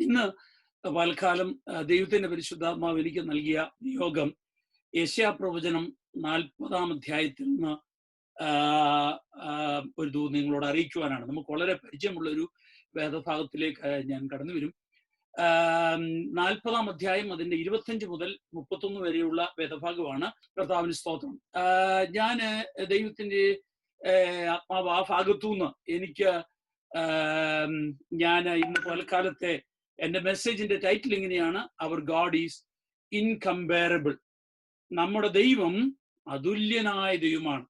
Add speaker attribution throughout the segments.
Speaker 1: ഇന്ന് പൽക്കാലം ദൈവത്തിന്റെ പരിശുദ്ധാത്മാവ് എനിക്ക് നൽകിയ നിയോഗം യെശയ്യാപ്രവചനം 40-ാം അധ്യായത്തിൽ നിന്ന് ഒരു ദൂത് നിങ്ങളോട് അറിയിക്കുവാനാണ്. നമുക്ക് വളരെ പരിചയമുള്ള ഒരു വേദഭാഗത്തിലേക്ക് ഞാൻ കടന്നു വരും. 40-ാം അധ്യായം അതിന്റെ 25 മുതൽ 31 വരെയുള്ള വേദഭാഗമാണ്. കർത്താവിന് സ്തോത്രം. ഞാൻ ദൈവത്തിന്റെ ആത്മാവ് ആ ഭാഗത്തുനിന്ന് എനിക്ക് ഞാൻ ഇന്ന് പൽക്കാലത്തെ എന്റെ മെസ്സേജിന്റെ ടൈറ്റിൽ ഇങ്ങനെയാണ്: അവർ ഗോഡ് ഈസ് ഇൻകംപാരബിൾ. നമ്മുടെ ദൈവം അതുല്യനായ ദൈവമാണ്.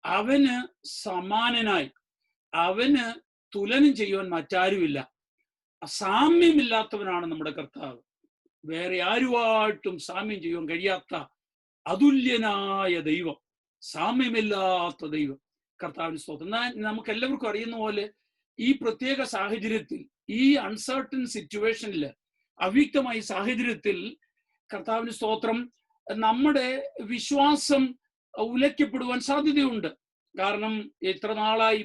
Speaker 1: അവന് സമാനനായി, അവന് തുലനം ചെയ്യുവാൻ മറ്റാരുമില്ല. സാമ്യമില്ലാത്തവനാണ് നമ്മുടെ കർത്താവ്. വേറെ ആരുമായിട്ടും സാമ്യം ചെയ്യുവാൻ കഴിയാത്ത അതുല്യനായ ദൈവം, സാമ്യമില്ലാത്ത ദൈവം. കർത്താവിന് സ്തോത്രം. നമുക്ക് എല്ലാവർക്കും അറിയുന്ന പോലെ ഈ പ്രത്യേക സാഹചര്യത്തിൽ, ഈ അൺസർട്ടൺ സിറ്റുവേഷനിൽ, അവ്യക്തമായ സാഹചര്യത്തിൽ കർത്താവിന് സ്തോത്രം, നമ്മുടെ വിശ്വാസം ഉലയ്ക്കപ്പെടുവാൻ സാധ്യതയുണ്ട്. കാരണം എത്ര നാളായി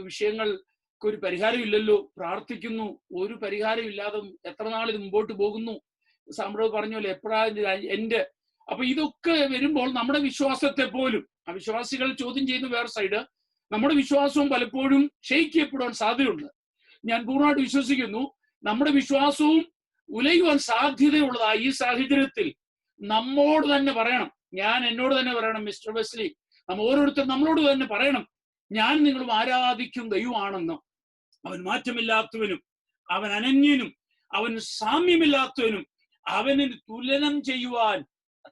Speaker 1: വിഷയങ്ങൾക്ക് ഒരു പരിഹാരമില്ലല്ലോ, പ്രാർത്ഥിക്കുന്നു, ഒരു പരിഹാരമില്ലാതെ എത്ര നാളിത് മുമ്പോട്ട് പോകുന്നു. സാമ്പ്രവ് പറഞ്ഞല്ലോ എപ്പോഴാണ് എൻ്റെ. അപ്പൊ ഇതൊക്കെ വരുമ്പോൾ നമ്മുടെ വിശ്വാസത്തെ പോലും, അവിശ്വാസികൾ ചോദ്യം ചെയ്യുന്ന വേറെ സൈഡ്, നമ്മുടെ വിശ്വാസവും പലപ്പോഴും ക്ഷയിക്കപ്പെടാൻ സാധ്യതയുണ്ട്. ഞാൻ പൂർണ്ണമായിട്ട് വിശ്വസിക്കുന്നു നമ്മുടെ വിശ്വാസവും ഉലയുവാൻ സാധ്യതയുള്ളതായി ഈ സാഹചര്യത്തിൽ നമ്മോട് തന്നെ പറയണം. ഞാൻ എന്നോട് തന്നെ പറയണം, മിസ്റ്റർ വെസ്ലി, നമ്മ ഓരോരുത്തരും നമ്മളോട് തന്നെ പറയണം, ഞാൻ നിങ്ങളും ആരാധിക്കും ദൈവമാണെന്നും, അവൻ മാറ്റമില്ലാത്തവനും, അവൻ അനന്യനും, അവൻ സാമ്യമില്ലാത്തവനും, അവന് തുലനം ചെയ്യുവാൻ,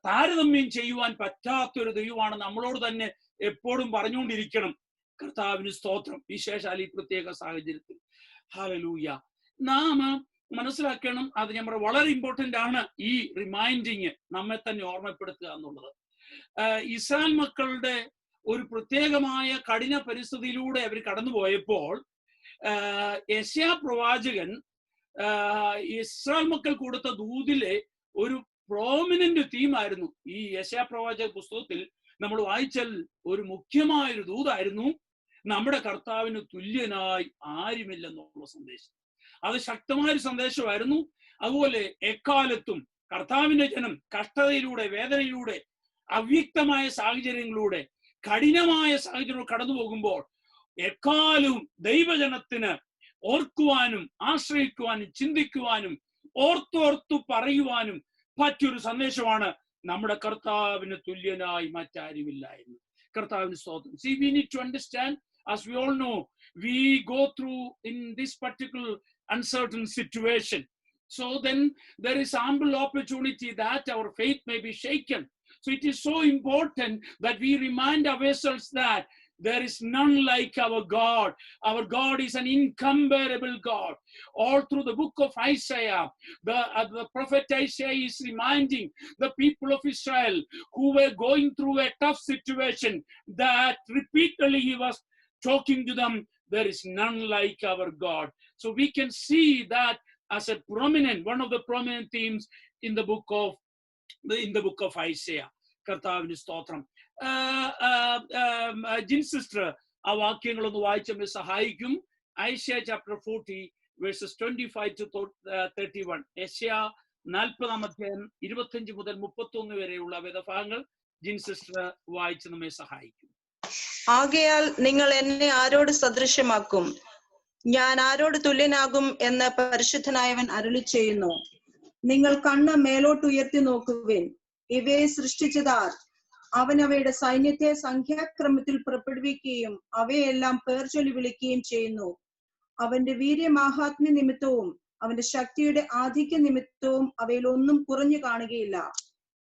Speaker 1: താരതമ്യം ചെയ്യുവാൻ പറ്റാത്തൊരു ദൈവമാണ് നമ്മളോട് തന്നെ എപ്പോഴും പറഞ്ഞുകൊണ്ടിരിക്കണം. കർത്താവിന് സ്തോത്രം. വിശേഷാൽ ഈ പ്രത്യേക സാഹചര്യത്തിൽ. ഹല്ലേലൂയ. നാം മനസ്സിലാക്കണം, അത് ഞാൻ പറയാം, വളരെ ഇമ്പോർട്ടന്റ് ആണ് ഈ റിമൈൻഡിങ്, നമ്മെ തന്നെ ഓർമ്മപ്പെടുത്തുക എന്നുള്ളത്. ഇസ്രായേൽ മക്കളുടെ ഒരു പ്രത്യേകമായ കഠിന പരിസ്ഥിതിയിലൂടെ അവർ കടന്നുപോയപ്പോൾ യെശയ്യാ പ്രവാചകൻ ഇസ്രായേൽ മക്കൾ കൊടുത്ത ദൂതിലെ ഒരു പ്രോമിനന്റ് തീമായിരുന്നു. ഈ യെശയ്യാ പ്രവാചക പുസ്തകത്തിൽ നമ്മൾ വായിച്ചാൽ ഒരു മുഖ്യമായൊരു ദൂതായിരുന്നു: നമ്മുടെ കർത്താവിന് തുല്യനായി ആരുമില്ലെന്നുള്ള സന്ദേശം. അത് ശക്തമായൊരു സന്ദേശമായിരുന്നു. അതുപോലെ എക്കാലത്തും കർത്താവിന്റെ ജനം കഷ്ടതയിലൂടെ, വേദനയിലൂടെ, അവ്യക്തമായ സാഹചര്യങ്ങളിലൂടെ, കഠിനമായ സാഹചര്യങ്ങൾ കടന്നു പോകുമ്പോൾ എക്കാലവും ദൈവജനത്തിന് ഓർക്കുവാനും ആശ്രയിക്കുവാനും ചിന്തിക്കുവാനും ഓർത്തോർത്തു പറയുവാനും പറ്റിയൊരു സന്ദേശമാണ് നമ്മുടെ കർത്താവിന് തുല്യനായി മറ്റാരുമില്ല എന്ന്. കർത്താവിന് സ്തോത്രം. See, we need to understand, as we all know, we go through in this particular uncertain situation. So then there is ample opportunity that our faith may be shaken. So it is so important that we remind ourselves that there is none like our God. Our God is an incomparable God. All through the book of Isaiah, the prophet Isaiah is reminding the people of Israel who were going through a tough situation, that repeatedly he was talking to them, there is none like our God. So we can see that as a prominent, one of the prominent themes in the book of Isaiah. കർത്താവിന് സ്തോത്രം. ജിൻ sister ആ വാക്യങ്ങളൊന്ന് വായിച്ച് നമ്മെ സഹായിക്കും. ഐശയ്യ chapter 40 versus 25 to 31. യെശയ്യാ 40-ാം അധ്യായം 25 മുതൽ 31 വരെയുള്ള വേദഭാഗങ്ങൾ ജിൻ sister വായിച്ച് നമ്മെ സഹായിക്കും.
Speaker 2: ആകയാൽ നിങ്ങൾ എന്നെ ആരോട് സദൃശ്യമാക്കും? ഞാൻ ആരോട് തുല്യനാകും എന്ന് പരിശുദ്ധനായവൻ അരുളി ചെയ്യുന്നു. നിങ്ങൾ കണ്ണ് മേലോട്ടുയർത്തി നോക്കുവിൻ. ഇവയെ സൃഷ്ടിച്ചതാർ? അവൻ അവയുടെ സൈന്യത്തെ സംഖ്യാക്രമത്തിൽ പുറപ്പെടുവിക്കുകയും അവയെല്ലാം പേർ ചൊല്ലി വിളിക്കുകയും ചെയ്യുന്നു. അവന്റെ വീര്യമാഹാത്മ്യ നിമിത്തവും അവന്റെ ശക്തിയുടെ ആധിക്യ നിമിത്തവും അവയിലൊന്നും കുറഞ്ഞു കാണുകയില്ല.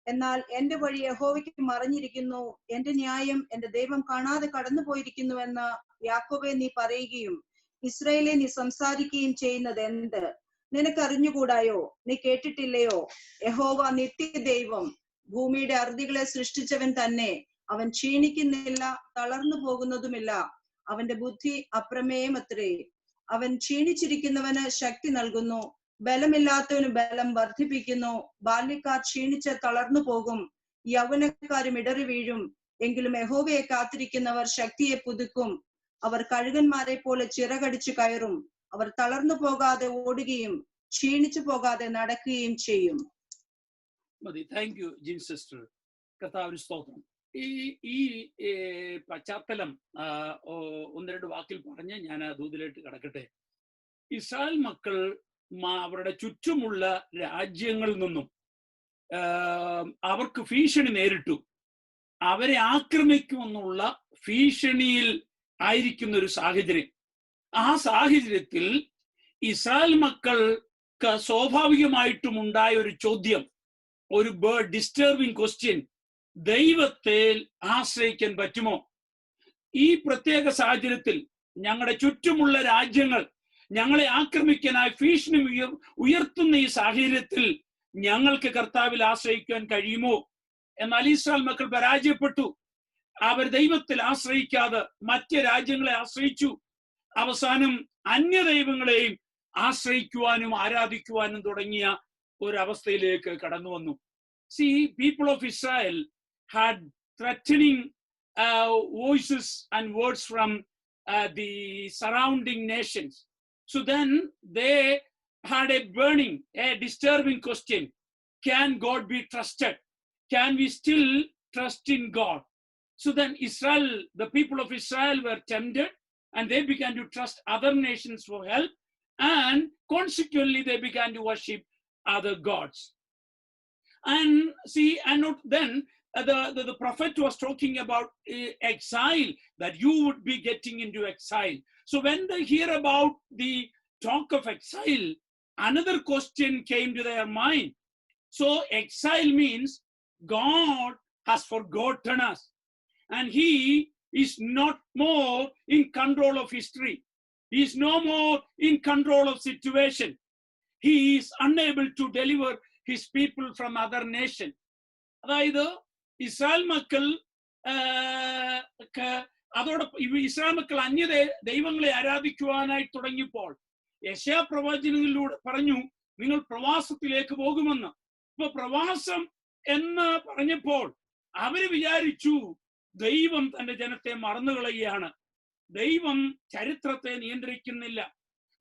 Speaker 2: എന്നാൽ എന്റെ വഴി യഹോവയ്ക്ക് മറഞ്ഞിരിക്കുന്നു, എന്റെ ന്യായം എന്റെ ദൈവം കാണാതെ കടന്നുപോയിരിക്കുന്നുവെന്ന് യാക്കോബേ നീ പറയുകയും ഇസ്രായേലെ നീ സംസാരിക്കുകയും ചെയ്യുന്നത് എന്ത്? നിനക്കറിഞ്ഞുകൂടായോ? നീ കേട്ടിട്ടില്ലയോ? യഹോവ നിത്യദൈവം, ഭൂമിയുടെ അറുതികളെ സൃഷ്ടിച്ചവൻ തന്നെ. അവൻ ക്ഷീണിക്കുന്നില്ല, തളർന്നു പോകുന്നതുമില്ല. അവന്റെ ബുദ്ധി അപ്രമേയമത്രേ. അവൻ ക്ഷീണിച്ചിരിക്കുന്നവന് ശക്തി നൽകുന്നു, ബലമില്ലാത്തവന് ബലം വർദ്ധിപ്പിക്കുന്നു. ബാല്യക്കാർ ക്ഷീണിച്ച് തളർന്നു പോകും, യൗവനക്കാരും ഇടറി വീഴും. എങ്കിലും യഹോവയെ കാത്തിരിക്കുന്നവർ ശക്തിയെ പുതുക്കും. അവർ കഴുകന്മാരെ പോലെ ചിറകടിച്ചു കയറും. അവർ തളർന്നു പോകാതെ ഓടുകയും ക്ഷീണിച്ചു പോകാതെ നടക്കുകയും ചെയ്യും.
Speaker 1: മതി. താങ്ക് യു ജിൻ സിസ്റ്റർ. കർത്താവിന് സ്തോത്രം. ഈ പശ്ചാത്തലം ഒന്ന് രണ്ട് വാക്കിൽ പറഞ്ഞ് ഞാൻ ആ ദൂതിലേക്ക് കടക്കട്ടെ. ഇസ്രായേൽ മക്കൾ അവരുടെ ചുറ്റുമുള്ള രാജ്യങ്ങളിൽ നിന്നും അവർക്ക് ഭീഷണി നേരിട്ടു. അവരെ ആക്രമിക്കുമെന്നുള്ള ഭീഷണിയിൽ ആയിരിക്കുന്ന ഒരു സാഹചര്യം. ആ സാഹചര്യത്തിൽ ഇസ്രായേൽ മക്കൾക്ക് സ്വാഭാവികമായിട്ടും ഉണ്ടായ ഒരു ചോദ്യം, ഒരു ഡിസ്റ്റർബിംഗ് ക്വസ്റ്റ്യൻ: ദൈവത്തെ ആശ്രയിക്കാൻ പറ്റുമോ? ഈ പ്രത്യേക സാഹചര്യത്തിൽ ഞങ്ങളുടെ ചുറ്റുമുള്ള രാജ്യങ്ങൾ ഞങ്ങളെ ആക്രമിക്കാനായി ഭീഷണി ഉയർത്തുന്ന ഈ സാഹചര്യത്തിൽ ഞങ്ങൾക്ക് കർത്താവിൽ ആശ്രയിക്കാൻ കഴിയുമോ? എന്നാൽ ഇസ്രായേൽ മക്കൾ പരാജയപ്പെട്ടു. അവർ ദൈവത്തിൽ ആശ്രയിക്കാതെ മറ്റ് രാജ്യങ്ങളെ ആശ്രയിച്ചു. അവസാനം അന്യ ദൈവങ്ങളെയും ആശ്രയിക്കുവാനും ആരാധിക്കുവാനും തുടങ്ങിയ ഒരവസ്ഥയിലേക്ക് കടന്നു വന്നു. See, people of Israel had threatening voices and words from the surrounding nations. So then they had a burning, a disturbing question: can God be trusted? Can we still trust in God? So then Israel, the people of Israel were tempted, and they began to trust other nations for help, and consequently they began to worship other gods. And see, and not then the prophet was talking about exile, that you would be getting into exile. So when they hear about the talk of exile, another question came to their mind. So exile means God has forgotten us, and he is not more in control of history. He is no more in control of situation. He is unable to deliver his people from other nation. അതായത് Israel മക്കൾ അതോടൊപ്പം Israel മക്കൾ അന്യ ദൈവങ്ങളെ ആരാധിക്കുവാനായി തുടങ്ങിയപ്പോൾ യെശയ്യാ പ്രവചനങ്ങളിലൂടെ പറഞ്ഞു, നിങ്ങൾ പ്രവാസത്തിലേക്ക് പോകുമെന്ന്. ഇപ്പൊ പ്രവാസം എന്ന് പറഞ്ഞപ്പോൾ അവര് വിചാരിച്ചു ദൈവം തന്റെ ജനത്തെ മറന്നുകളയുകയാണ്. ദൈവം ചരിത്രത്തെ നിയന്ത്രിക്കുന്നില്ല.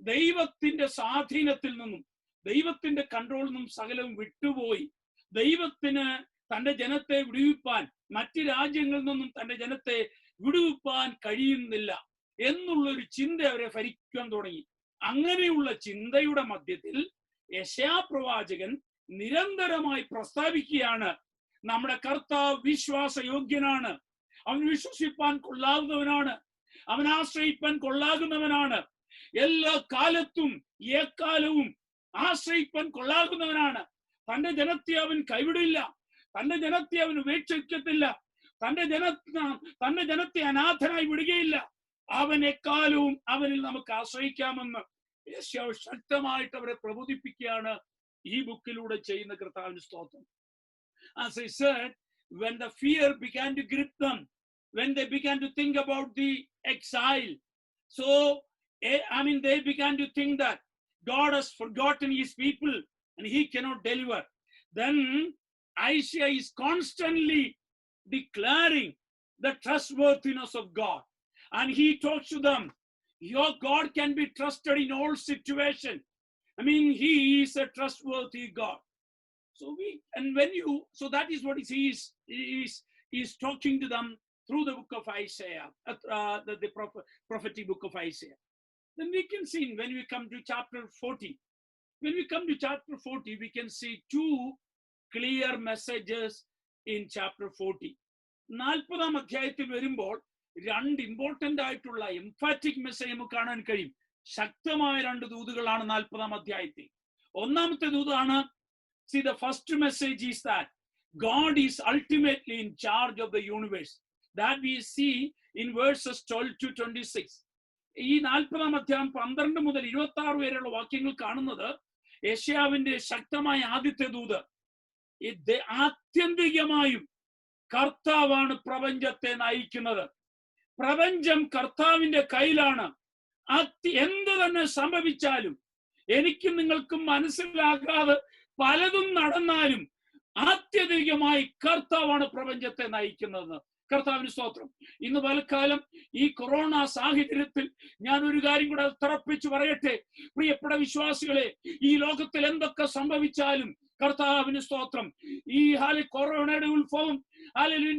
Speaker 1: ദൈവത്തിന്റെ സ്വാധീനത്തിൽ നിന്നും ദൈവത്തിന്റെ കൺട്രോളിൽ നിന്നും സകലവും വിട്ടുപോയി. ദൈവത്തിന് തന്റെ ജനത്തെ വിടുവിപ്പാൻ, മറ്റ് രാജ്യങ്ങളിൽ നിന്നും തന്റെ ജനത്തെ വിടുവിപ്പാൻ കഴിയുന്നില്ല എന്നുള്ളൊരു ചിന്ത അവരെ ഭരിക്കാൻ തുടങ്ങി. അങ്ങനെയുള്ള ചിന്തയുടെ മധ്യത്തിൽ യെശയ്യാ പ്രവാചകൻ നിരന്തരമായി പ്രസ്താവിക്കുകയാണ്, നമ്മുടെ കർത്താവ് വിശ്വാസയോഗ്യനാണ്, അവൻ വിശ്വസിപ്പാൻ കൊള്ളാവുന്നവനാണ്, അവൻ ആശ്രയിപ്പാൻ കൊള്ളാകുന്നവനാണ്, എല്ലാ കാലത്തും ഏക്കാലവും ആശ്രയിപ്പാൻ കൊള്ളാകുന്നവനാണ്. തന്റെ ജനത്തെ അവൻ കൈവിടില്ല, തന്റെ ജനത്തെ അവൻ ഉപേക്ഷിക്കത്തില്ല, തന്റെ ജനത്തെ അനാഥനായി വിടുകയില്ല. അവൻ എക്കാലവും അവനിൽ നമുക്ക് ആശ്രയിക്കാമെന്ന് യെശയ്യാവ് ശക്തമായിട്ട് അവരെ പ്രബോധിപ്പിക്കുകയാണ് ഈ ബുക്കിലൂടെ ചെയ്യുന്ന കർത്താവിന്റെ സ്തോത്രം. As I said, when the fear began to grip them, when they began to think about the exile, so they began to think that God has forgotten his people and he cannot deliver. Then Isaiah is constantly declaring the trustworthiness of God, and he talks to them, your God can be trusted in all situations. He is a trustworthy God. So that is what he is talking to them through the book of Isaiah, the prophetic book of Isaiah. Then we can see when we come to chapter 40, we can see two clear messages in chapter 40. 40-ാം അധ്യായത്തിൽ വരുമ്പോൾ രണ്ട് important ആയിട്ടുള്ള emphatic message നമുക്ക് കാണാൻ കഴിയും. ശക്തമായ രണ്ട് ദൂതുകളാണ് 40-ാം അധ്യായത്തിൽ. ഒന്നാമത്തെ ദൂതാണ്, see, the first message is that God is ultimately in charge of the universe. That we see in verses 12 to 26. ഈ 40-ാം അധ്യായം 12 മുതൽ 26 വരെയുള്ള വാക്യങ്ങൾ കാണുന്നത് യെശയ്യാവിന്റെ ശക്തമായ ആദ്യത്തെ ദൂത്. ആത്യന്തികമായും കർത്താവാണ് പ്രപഞ്ചത്തെ നയിക്കുന്നത്. പ്രപഞ്ചം കർത്താവിന്റെ കയ്യിലാണ്. എന്ത് തന്നെ സംഭവിച്ചാലും, എനിക്കും നിങ്ങൾക്കും മനസ്സിലാകാതെ പലതും നടന്നാലും, ആത്യന്തികമായി കർത്താവാണ് പ്രപഞ്ചത്തെ നയിക്കുന്നത്. കർത്താവിന് സ്തോത്രം. ഇന്ന് പലക്കാലം ഈ കൊറോണ സാഹചര്യത്തിൽ ഞാൻ ഒരു കാര്യം കൂടെ തറപ്പിച്ചു പറയട്ടെ. പ്രിയപ്പെട്ട വിശ്വാസികളെ, ഈ ലോകത്തിൽ എന്തൊക്കെ സംഭവിച്ചാലും കർത്താവിന് സ്തോത്രം, ഈ കൊറോണയുടെ ഉത്ഭവം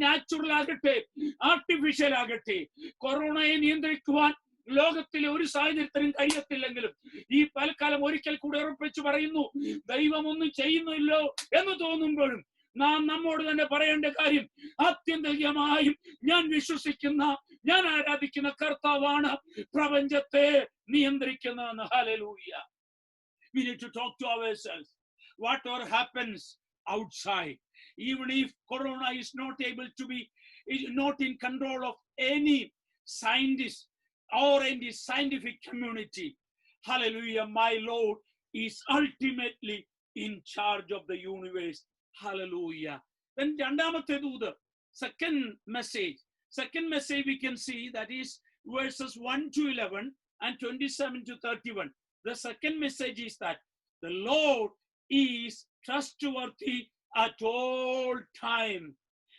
Speaker 1: നാച്ചുറൽ ആകട്ടെ ആർട്ടിഫിഷ്യൽ ആകട്ടെ, കൊറോണയെ നിയന്ത്രിക്കുവാൻ ലോകത്തിലെ ഒരു സാഹചര്യത്തിനും കഴിയത്തില്ലെങ്കിലും ഈ പലക്കാലം ഒരിക്കൽ കൂടെ ഉറപ്പിച്ചു പറയുന്നു, ദൈവം ഒന്നും ചെയ്യുന്നില്ലോ എന്ന് തോന്നുമ്പോഴും നാം നമ്മോട് തന്നെ പറയേണ്ട കാര്യം, ആത്യന്തികമായും ഞാൻ വിശ്വസിക്കുന്ന, ഞാൻ ആരാധിക്കുന്ന കർത്താവാണ് പ്രപഞ്ചത്തെ നിയന്ത്രിക്കുന്നതെന്ന്. Hallelujah. We need to talk to ourselves. Whatever happens outside, even if corona is not able to be, is not in control of any scientist or any scientific community, hallelujah, my Lord is ultimately in charge of the universe. Hallelujah. Then രണ്ടാമത്തെ ദൂത്, second message we can see, that is verses 1 to 11 and 27 to 31. The second message is that the Lord is trustworthy at all time.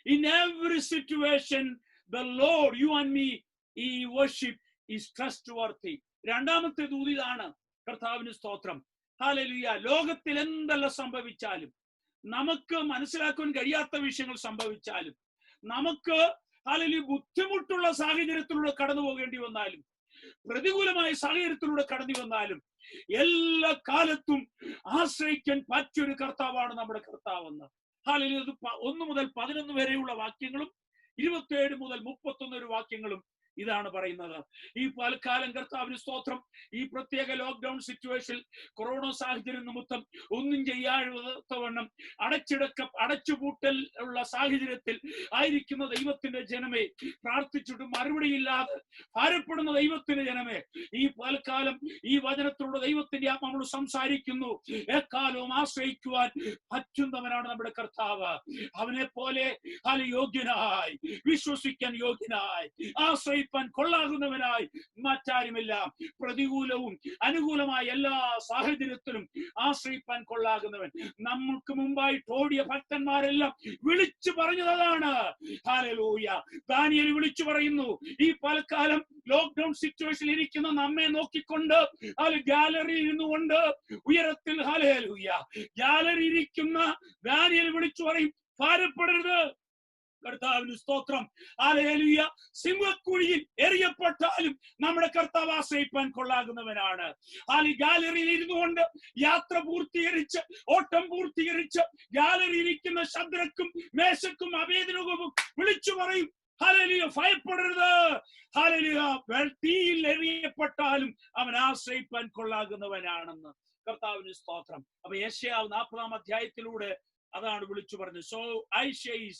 Speaker 1: In every situation, the Lord, you and me, he worship is trustworthy. രണ്ടാമത്തെ ദൂത് ഇതാണ്. കർത്താവിന് സ്തോത്രം. Hallelujah. ലോകത്തിൽ എന്തെല്ലാം സംഭവിച്ചാലും, നമുക്ക് മനസ്സിലാക്കാൻ കഴിയാത്ത വിഷയങ്ങൾ സംഭവിച്ചാലും, നമുക്ക് ഹല്ലേലൂയ ബുദ്ധിമുട്ടുള്ള സാഹചര്യത്തിലൂടെ കടന്നു പോകേണ്ടി വന്നാലും, പ്രതികൂലമായ സാഹചര്യത്തിലൂടെ കടന്നു വന്നാലും, എല്ലാ കാലത്തും ആശ്രയിക്കാൻ പറ്റിയൊരു കർത്താവാണ് നമ്മുടെ കർത്താവെന്ന്. ഹല്ലേലൂയ. 1 മുതൽ 11 വരെയുള്ള വാക്യങ്ങളും 27 മുതൽ 31 വാക്യങ്ങളും ഇതാണ് പറയുന്നത്. ഈ പലകാലം കർത്താവിന് സ്തോത്രം, ഈ പ്രത്യേക ലോക്ക്ഡൌൺ സിറ്റുവേഷൻ, കൊറോണ സാഹചര്യം നിമിത്തം ഒന്നും ചെയ്യാത്തവണ്ണം അടച്ചുപൂട്ടൽ ഉള്ള സാഹചര്യത്തിൽ ആയിരിക്കുന്ന ദൈവത്തിന്റെ ജനമേ, പ്രാർത്ഥിച്ചിട്ട് മറുപടിയില്ലാതെ ഭാരപ്പെടുന്ന ദൈവത്തിന്റെ ജനമേ, ഈ പലകാലം ഈ വചനത്തിലൂടെ ദൈവത്തിന്റെ നമ്മൾ സംസാരിക്കുന്നു. എക്കാലവും ആശ്രയിക്കുവാൻ പറ്റുന്നവനാണ് നമ്മുടെ കർത്താവ്. അവനെ പോലെ യോഗ്യനായി, വിശ്വസിക്കാൻ യോഗ്യനായി, ആശ്രയിക്കാൻ കൊള്ളാകുന്നവനായി മറ്റാരുമില്ല. പ്രതികൂലവും അനുകൂലമായ എല്ലാ സാഹചര്യത്തിലും ആശ്രയിക്കാൻ കൊള്ളാകുന്നവൻ. നമുക്ക് മുമ്പായിട്ട് ഓടിയ ഭക്തന്മാരെല്ലാം വിളിച്ചു പറഞ്ഞതാണ്. ഹല്ലേലൂയ. ദാനിയേൽ വിളിച്ചു പറയുന്നു, ഈ പലകാലം ലോക്ക്ഡൌൺ സിറ്റുവേഷനിൽ ഇരിക്കുന്ന നമ്മെ നോക്കിക്കൊണ്ട് ഗാലറിയിൽ ഇരുന്നുകൊണ്ട് ഉയരത്തിൽ, ഹല്ലേലൂയ, ഗാലറി ഇരിക്കുന്ന ദാനിയേൽ വിളിച്ചു പറയും, ഭാരപ്പെടരുത്. കർത്താവിന് സ്തോത്രം. ഹല്ലേലൂയ. സിംഹക്കുഴിയിൽ എറിയപ്പെട്ടാലും നമ്മുടെ കർത്താവ് ആശ്രയിപ്പാൻ കൊള്ളാകുന്നവനാണ്. ഗാലറിയിൽ ഇരുന്നു കൊണ്ട് യാത്ര പൂർത്തീകരിച്ച്, ഓട്ടം പൂർത്തീകരിച്ച് ഗാലറിയിൽ ഇരിക്കുന്ന ശദ്രക്കും മേശക്കും അബേദ്നെഗോവും വിളിച്ചു പറയും, ഹല്ലേലൂയ, ഭയപ്പെടരുത്. ഹല്ലേലൂയ. തീയിൽ എറിയപ്പെട്ടാലും അവൻ ആശ്രയിപ്പാൻ കൊള്ളാകുന്നവനാണെന്ന്. കർത്താവിന് സ്തോത്രം. അപ്പൊ യെശയ്യാവ് 40-ാം അധ്യായത്തിലൂടെ അതാണ് വിളിച്ചു പറഞ്ഞത്. So Isaiah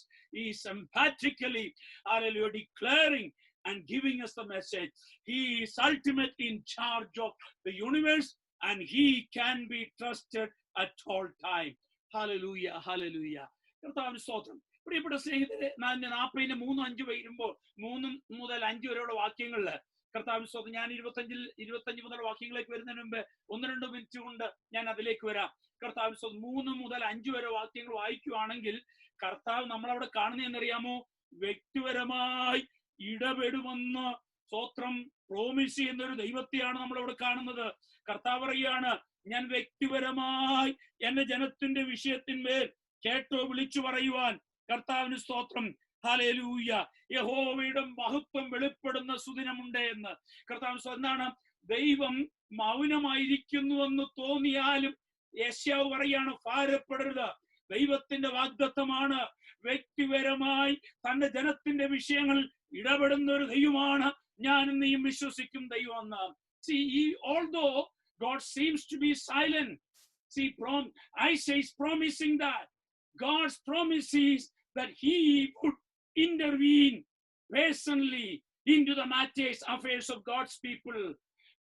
Speaker 1: is emphatically, hallelujah, declaring and giving us the message. He is ultimately in charge of the universe and he can be trusted at all time. Hallelujah, hallelujah. കർത്താവിന് സ്തോത്രം. പ്രിയപ്പെട്ട സ്നേഹിതരെ, 40-5 വരുമ്പോൾ 3 മുതൽ 5 വരെയുള്ള വാക്യങ്ങളില് കർത്താവിന് സ്തോത്രം. ഞാൻ 25 മുതൽ വാക്യങ്ങളിലേക്ക് വരുന്നതിന് മുമ്പ് 1-2 മിനിറ്റ് കൊണ്ട് ഞാൻ അതിലേക്ക് വരാം. കർത്താവിന് സ്തോത്രം. 3 മുതൽ 5 വരെ വാക്യങ്ങൾ വായിക്കുകയാണെങ്കിൽ കർത്താവ് നമ്മളവിടെ കാണുന്നതെന്നറിയാമോ? വ്യക്തിപരമായി ഇടപെടുമെന്ന് സ്തോത്രം പ്രോമിസ് ചെയ്യുന്നൊരു ദൈവത്തെയാണ് നമ്മളവിടെ കാണുന്നത്. കർത്താവ് പറയുകയാണ്, ഞാൻ വ്യക്തിപരമായി എന്റെ ജനത്തിന്റെ വിഷയത്തിന്മേൽ കേട്ടോ വിളിച്ചു പറയുവാൻ. കർത്താവിന് സ്തോത്രം. ഹല്ലേലൂയ. യഹോവയുടെ മഹത്വം വെളിപ്പെടുന്ന സുദിനമുണ്ട് എന്ന്. കർത്താവ് എന്താണ്? ദൈവം മൗനമായിരിക്കുന്നുവെന്ന് തോന്നിയാലും യെശയ്യാവ് പറയാണ്, ഭാരപ്പെടരുത്. ദൈവത്തിന്റെ വാഗ്ദത്തമാണ്. വ്യക്തിപരമായി തന്റെ ജനത്തിന്റെ വിഷയങ്ങൾ ഇടപെടുന്ന ഒരു ദൈവമാണ് ഞാനും നീയും വിശ്വസിക്കും ദൈവം എന്ന്. Although God seems to be silent, Isaiah is promising that God's promise is that he would intervene personally into the matters, affairs of God's people.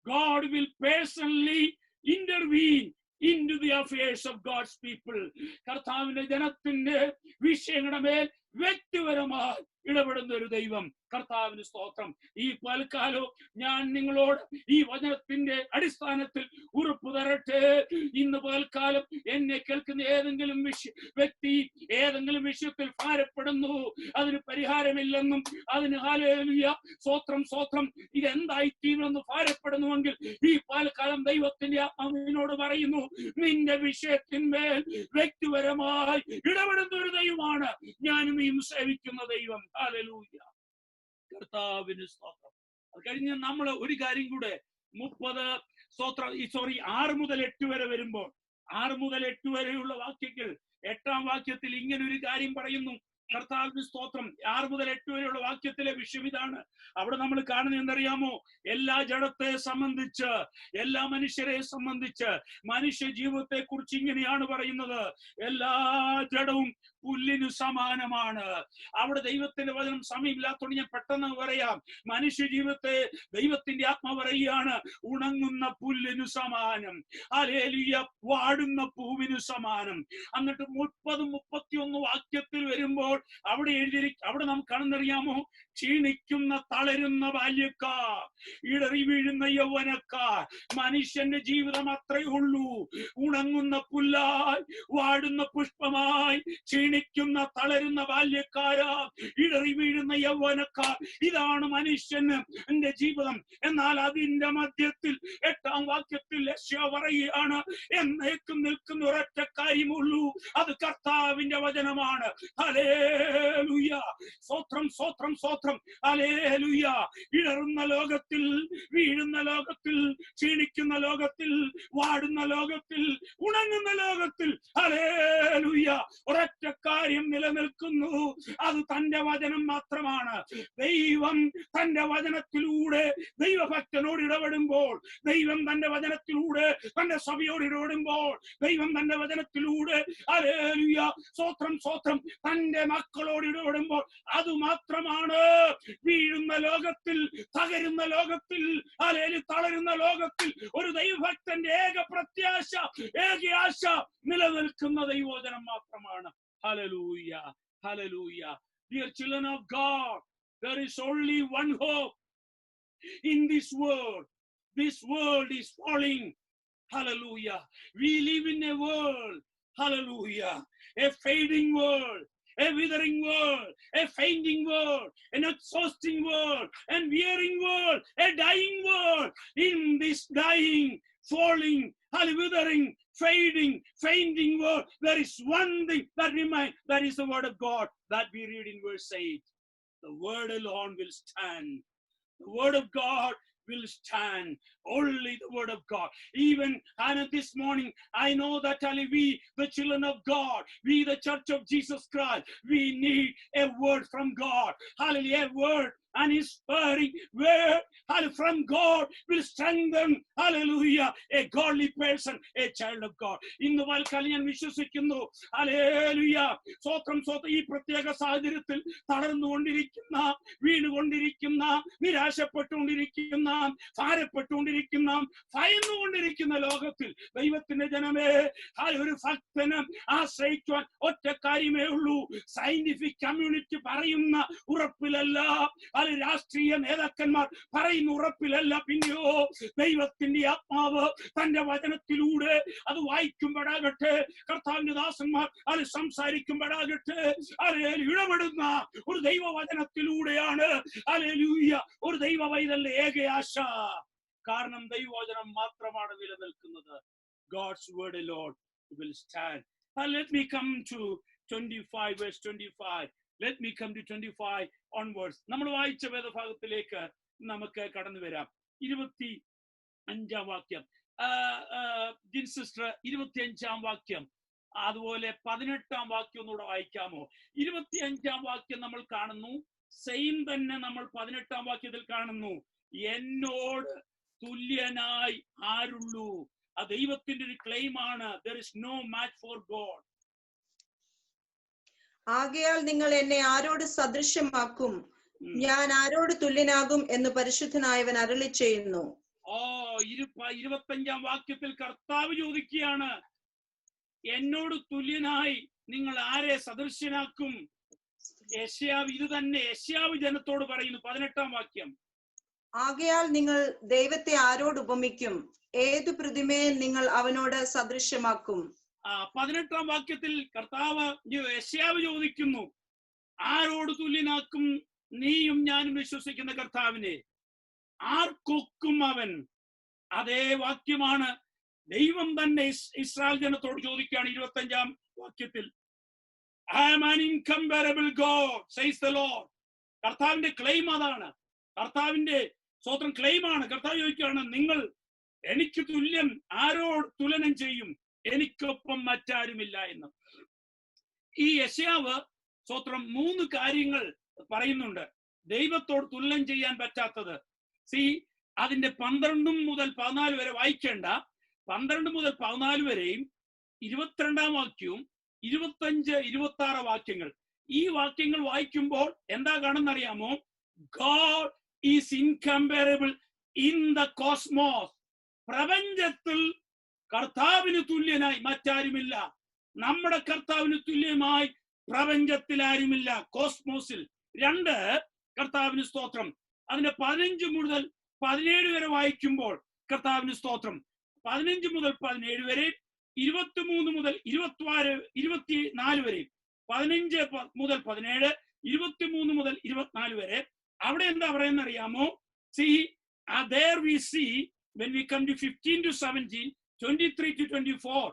Speaker 1: God will personally intervene into the affairs of God's people. കർത്താവിന്റെ ജനത്തിന്റെ വിഷയങ്ങളുടെ മേൽ വ്യക്തിപരമായി ഇടപെടുന്ന ഒരു ദൈവം. കർത്താവിന് സ്തോത്രം. ഈ പൽക്കാലവും ഞാൻ നിങ്ങളോട് ഈ വചനത്തിന്റെ അടിസ്ഥാനത്തിൽ ഉറപ്പ് തരട്ടെ. ഇന്ന് പകൽക്കാലം എന്നെ കേൾക്കുന്ന ഏതെങ്കിലും വ്യക്തി ഏതെങ്കിലും വിഷയത്തിൽ ഭാരപ്പെടുന്നു, അതിന് പരിഹാരമില്ലെന്നും അതിന് ഹല്ലേലൂയ സ്തോത്രം സ്തോത്രം ഇതെന്തായിത്തീരുമെന്ന് ഭാരപ്പെടുന്നുവെങ്കിൽ ഈ പകൽക്കാലം ദൈവത്തിന്റെ ആത്മാവിനോട് പറയുന്നു, നിന്റെ വിഷയത്തിന്മേൽ വ്യക്തിപരമായി ഇടപെടുന്ന ഒരു ദൈവമാണ് ഞാനും നീയും സേവിക്കുന്ന ദൈവം. ഹല്ലേലൂയ, കർത്താവിന് സ്തോത്രം. അത് കഴിഞ്ഞ് നമ്മൾ ഒരു കാര്യം കൂടെ 6 മുതൽ 8 വരെ വരുമ്പോൾ 6 മുതൽ 8 വരെയുള്ള വാക്യങ്ങൾ 8-ാം വാക്യത്തിൽ ഇങ്ങനെ ഒരു കാര്യം പറയുന്നു. കർത്താവിന് സ്തോത്രം. 6 മുതൽ 8 വരെയുള്ള വാക്യത്തിലെ വിഷയം ഇതാണ്. അവിടെ നമ്മൾ കാണുന്നത് എന്തറിയാമോ? എല്ലാ ജഡത്തെ സംബന്ധിച്ച്, എല്ലാ മനുഷ്യരെ സംബന്ധിച്ച്, മനുഷ്യ ജീവിതത്തെ കുറിച്ച് ഇങ്ങനെയാണ് പറയുന്നത്, എല്ലാ ജഡവും പുല്ലിനു സമാനമാണ്. അവിടെ ദൈവത്തിന്റെ വചനം സമയമില്ലാത്തതുകൊണ്ട് ഞാൻ പെട്ടെന്ന് പറയാം. മനുഷ്യ ജീവിതത്തെ ദൈവത്തിന്റെ ആത്മാവ് പറയുകയാണ്, ഉണങ്ങുന്ന പുല്ലിനു സമാനം, ഹല്ലേലൂയ, വാടുന്ന പൂവിനു സമാനം. എന്നിട്ട് 30-31 വാക്യത്തിൽ വരുമ്പോൾ അവിടെ അവിടെ നമുക്ക് കാണുന്നറിയാമോ? ക്ഷീണിക്കുന്ന തളരുന്ന ബാല്യക്കാർ, ഇടറി വീഴുന്ന യൗവനക്കാർ. മനുഷ്യന്റെ ജീവിതം അത്രയേ ഉള്ളൂ. ഉണങ്ങുന്ന പുല്ലായി, വാടുന്ന പുഷ്പമായി, ക്ഷീണിക്കുന്ന തളരുന്ന ബാല്യക്കാരാ, ഇടറി വീഴുന്ന യൗവനക്കാർ. ഇതാണ് മനുഷ്യന്റെ ജീവിതം. എന്നാൽ അതിന്റെ മധ്യത്തിൽ 8-ാം വാക്യത്തിൽ യെശയ്യാ പറയുകയാണ്, എന്നേക്കും നിൽക്കുന്ന ഒരൊറ്റ കാര്യമുള്ളൂ, അത് കർത്താവിന്റെ വചനമാണ്. ഹല്ലേലൂയ, സ്തോത്രം സ്തോത്രം സ്തോത്രം, ഹല്ലേലൂയ. ഇടറുന്ന ലോകത്തിൽ, വീഴുന്ന ലോകത്തിൽ, ക്ഷീണിക്കുന്ന ലോകത്തിൽ, വാടുന്ന ലോകത്തിൽ, ഉണങ്ങുന്ന ലോകത്തിൽ, ഹല്ലേലൂയ, ഒരൊറ്റ കാര്യം നിലനിൽക്കുന്നു, അത് തന്റെ വചനം മാത്രമാണ്. ദൈവം തന്റെ വചനത്തിലൂടെ ദൈവഭക്തനോട് ഇടപെടുമ്പോൾ, ദൈവം തന്റെ വചനത്തിലൂടെ തന്റെ സഭയോട് ഇടപെടുമ്പോൾ, ദൈവം തന്റെ വചനത്തിലൂടെ ഹല്ലേലൂയ സ്തോത്രം സ്തോത്രം തന്റെ മക്കളോട് ഇടപെടുമ്പോൾ, അത് മാത്രമാണ് വീഴുന്ന ലോകത്തിൽ, തകരുന്ന ലോകത്തിൽ, ഹല്ലേലൂയ തളരുന്ന ലോകത്തിൽ ഒരു ദൈവഭക്തന്റെ ഏക പ്രത്യാശ, ഏക ആശ നിലനിൽക്കുന്ന ദൈവവചനം മാത്രമാണ്. Hallelujah, hallelujah. Dear children of God, there is only one hope in this world. This world is falling. Hallelujah. We live in a world, hallelujah, a fading world, a withering world, a fainting world, an exhausting world, and wearing world, a dying world. In this dying, falling, withering, fading, fainting world, there is one thing that remains. That is the word of God that we read in verse 8. The word alone will stand. The word of God will stand. Only the word of God. Even Hannah this morning, I know that we, the children of God, we, the church of Jesus Christ, we need a word from God. Hallelujah, a word and inspiring word from God will strengthen, hallelujah, a godly person, a child of God. ഇന്ന് പൽക്കാലം ഞാൻ വിശ്വസിക്കുന്നു, hallelujah, സ്തോത്രം സ്തോത്രം, ഈ പ്രത്യേക സാഹചര്യത്തിൽ തളർന്നുകൊണ്ടിരിക്കുന്ന, വീണുകൊണ്ടിരിക്കുന്ന, നിരാശപ്പെട്ടുകൊണ്ടിരിക്കുന്ന, ഭാരപ്പെട്ടുകൊണ്ടിരിക്കുന്ന, ഭയന്നുകൊണ്ടിരിക്കുന്ന ലോകത്തിൽ ദൈവത്തിന്റെ ജനമേ, ഒരു ഭക്തന് ആശ്രയിക്കുവാൻ ഒറ്റ കാര്യമേ ഉള്ളൂ. സയന്റിഫിക് കമ്മ്യൂണിറ്റി പറയുന്ന ഉറപ്പിലല്ല, അത് രാഷ്ട്രീയ നേതാക്കന്മാർ പറയുന്ന ഉറപ്പിലല്ല, പിന്നെയോ ദൈവത്തിന്റെ ആത്മാവ് തന്റെ വചനത്തിലൂടെ അത് വായിക്കുമ്പോഴാകട്ടെ, കർത്താവിന്റെ ദാസന്മാർ അത് സംസാരിക്കുമ്പോഴാകട്ടെ, ഹല്ലേലൂയ ഇടപെടുന്ന ഒരു ദൈവവചനത്തിലൂടെയാണ് ഹല്ലേലൂയ ഒരു ദൈവ പൈതലിന്റെ ഏക ആശ. കാരണം ദൈവവചനം മാത്രമാണ് നിലനിൽക്കുന്നത്. God's word alone will stand. Let me come to 25 verse 25. Let me come to 25 onwards. നമ്മൾ വായിച്ച വേദഭാഗത്തിലേക്ക് നമുക്ക് കടന്നു വരാം. 25-ാം വാക്യം, ജിൻ സിസ്റ്റർ 25-ാം വാക്യം, അതുപോലെ 18-ാം വാക്യം ഒന്നുകൂടെ വായിക്കാമോ? 25-ാം വാക്യം നമ്മൾ കാണുന്നു, സെയിം തന്നെ നമ്മൾ 18-ാം വാക്യത്തിൽ കാണുന്നു, എന്നോട് തുല്യനായി ആരുള്ളൂ. ആ ദൈവത്തിന്റെ ഒരു ക്ലെയിം ആണ്. There is no match for God.
Speaker 2: ആകയാൽ നിങ്ങൾ എന്നെ ആരോട് സദൃശ്യമാക്കും, ഞാൻ ആരോട് തുല്യനാകും എന്ന് പരിശുദ്ധനായവൻ അരുളി ചെയ്യുന്നു.
Speaker 1: 25-ാം വാക്യത്തിൽ കർത്താവ് ചോദിക്കുകയാണ്, എന്നോട് തുല്യനായി നിങ്ങൾ ആരെ സദൃശ്യനാക്കും? യെശയ്യാവ് ഇത് തന്നെ യെശയ്യാവ് ജനത്തോട് പറയുന്നു. 18-ാം വാക്യം,
Speaker 2: ആകയാൽ നിങ്ങൾ ദൈവത്തെ ആരോട് ഉപമിക്കും, ഏതു പ്രതിമയെ നിങ്ങൾ അവനോട് സദൃശ്യമാക്കും?
Speaker 1: 18-ാം വാക്യത്തിൽ കർത്താവ് യെശയ്യാവ് ചോദിക്കുന്നു, ആരോട് തുല്യനാക്കും നീയും ഞാനും വിശ്വസിക്കുന്ന കർത്താവിനെ? ആർക്കൊക്കും അവൻ? അതേ വാക്യമാണ് ദൈവം തന്നെ ഇസ്രായേൽ ജനത്തോട് ചോദിക്കുകയാണ് 25-ാം വാക്യത്തിൽ. I am an incomparable God, says the Lord. കർത്താവിന്റെ ക്ലെയിം അതാണ്. കർത്താവിന്റെ സ്വന്തം ക്ലെയിമാണ്. കർത്താവ് ചോദിക്കുകയാണ്, നിങ്ങൾ എനിക്ക് തുല്യം ആരോട് തുലനം ചെയ്യും? എനിക്കൊപ്പം മറ്റാരുമില്ല എന്ന്. ഈ യെശയ്യാവ് സ്വത്രം 3 കാര്യങ്ങൾ പറയുന്നുണ്ട് ദൈവത്തോട് തുലനം ചെയ്യാൻ പറ്റാത്തത്. അതിന്റെ 12 മുതൽ 14 വരെ വായിക്കേണ്ട. 12 മുതൽ 14 വരെയും 22-ാം വാക്യവും 25, 26 വാക്യങ്ങൾ. ഈ വാക്യങ്ങൾ വായിക്കുമ്പോൾ എന്താ കാണുന്നറിയാമോ? God is incomparable in the cosmos. പ്രപഞ്ചത്തിൽ കർത്താവിന് തുല്യനായി മറ്റാരുമില്ല. നമ്മുടെ കർത്താവിന് തുല്യമായി പ്രപഞ്ചത്തിൽ ആരുമില്ല. കോസ്മോസിൽ. 2, കർത്താവിന് സ്തോത്രം. അതിന്റെ 15 മുതൽ 17 വരെ വായിക്കുമ്പോൾ കർത്താവിന് സ്തോത്രം. 15 മുതൽ 17 വരെ, 23 മുതൽ 24 വരെ, 15 മുതൽ 17, 23 മുതൽ 24 വരെ. അവിടെ എന്താ പറയുന്ന അറിയാമോ? There we see, when we come to 15 to 17, 23 to 24,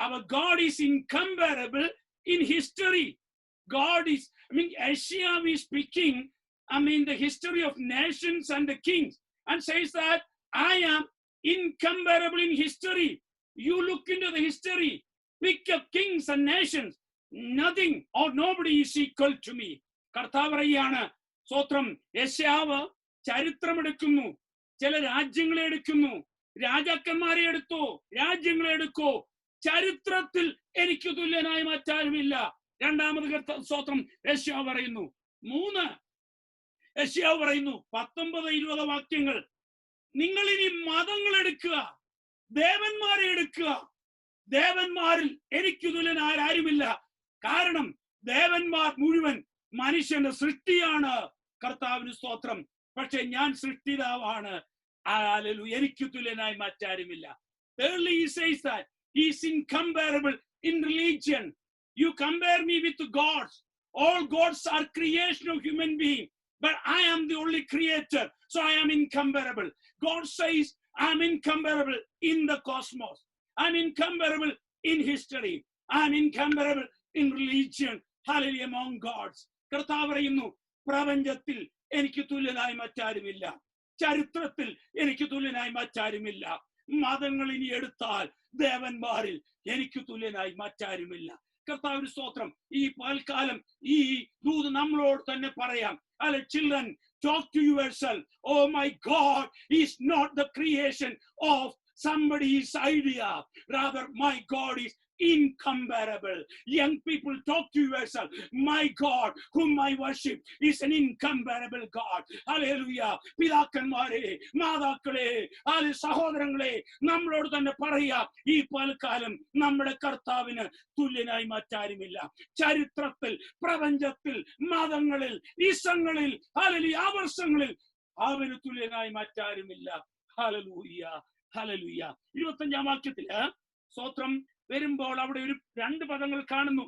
Speaker 1: our God is incomparable in history. God is, Isaiah is speaking, the history of nations and the kings, and says that I am incomparable in history. You look into the history, pick up kings and nations, nothing or nobody is equal to me. കർത്താവ് പറയാണ് സ്തോത്രം. യെശയ്യാവ് ചരിത്രം എടുക്കുന്നു, ചില രാജ്യങ്ങളെ എടുക്കുന്നു. രാജാക്കന്മാരെ എടുത്തോ, രാജ്യങ്ങളെ എടുക്കോ, ചരിത്രത്തിൽ എനിക്ക് തുല്യനായി മറ്റാരുമില്ല. 2-ാമത് സ്തോത്രം യെശയ്യാവ് പറയുന്നു. 3, യെശയ്യാവ് പറയുന്നു 19-20 വാക്യങ്ങൾ. നിങ്ങൾ ഇനി മതങ്ങൾ എടുക്കുക, ദേവന്മാരെ എടുക്കുക. ദേവന്മാരിൽ എനിക്ക് തുല്യനായ ആരുമില്ല. കാരണം ദേവന്മാർ മുഴുവൻ മനുഷ്യന്റെ സൃഷ്ടിയാണ്. കർത്താവിന് സ്തോത്രം. പക്ഷെ ഞാൻ സൃഷ്ടിതാവാണ്. എനിക്ക് തുല്യനായി മറ്റാരുമില്ല. Thirdly, he says that he is incomparable in religion. You compare me with gods. All gods are creation of human being, but I am the only creator, so I am incomparable. God says I am incomparable in the cosmos. I am incomparable in history. I am incomparable in religion. Hallelujah, among gods. കർത്താവ് പറയുന്നു, പ്രപഞ്ചത്തിൽ എനിക്ക് തുല്യനായി മറ്റാരുമില്ല. ചരിത്രത്തിൽ എനിക്ക് തുല്യനായി മറ്റാരുമില്ല. മതങ്ങൾ ഇനി എടുത്താൽ ദേവന്മാരിൽ എനിക്ക് തുല്യനായി മറ്റാരുമില്ല. കർത്താവിന് സ്തോത്രം. ഈ പൽക്കാലം ഈ ദൂത് നമ്മളോട് തന്നെ പറയാം. Children, talk to yourself. Oh, my God is not the creation of somebody's idea. Rather, my God is incomparable. Young people, talk to yourself. My God, whom I worship, is an incomparable God. Hallelujah. പിതാക്കന്മാരെ, മാതാക്കളെ, സഹോദരങ്ങളെ, നമ്മളോട് തന്നെ പറയാം. ഈ പൽക്കാലം നമ്മുടെ കർത്താവിന് തുല്യനായി മറ്റാരുമില്ല. ചരിത്രത്തിൽ, പ്രപഞ്ചത്തിൽ, മതങ്ങളിൽ, ഈസങ്ങളിൽ, ആവർഷങ്ങളിൽ അവന് തുല്യനായി മറ്റാരുമില്ല. Hallelujah, hallelujah. 25-ാം വാക്യത്തിൽ സ്തോത്രം വരുമ്പോൾ അവിടെ 2 പദങ്ങൾ കാണുന്നു.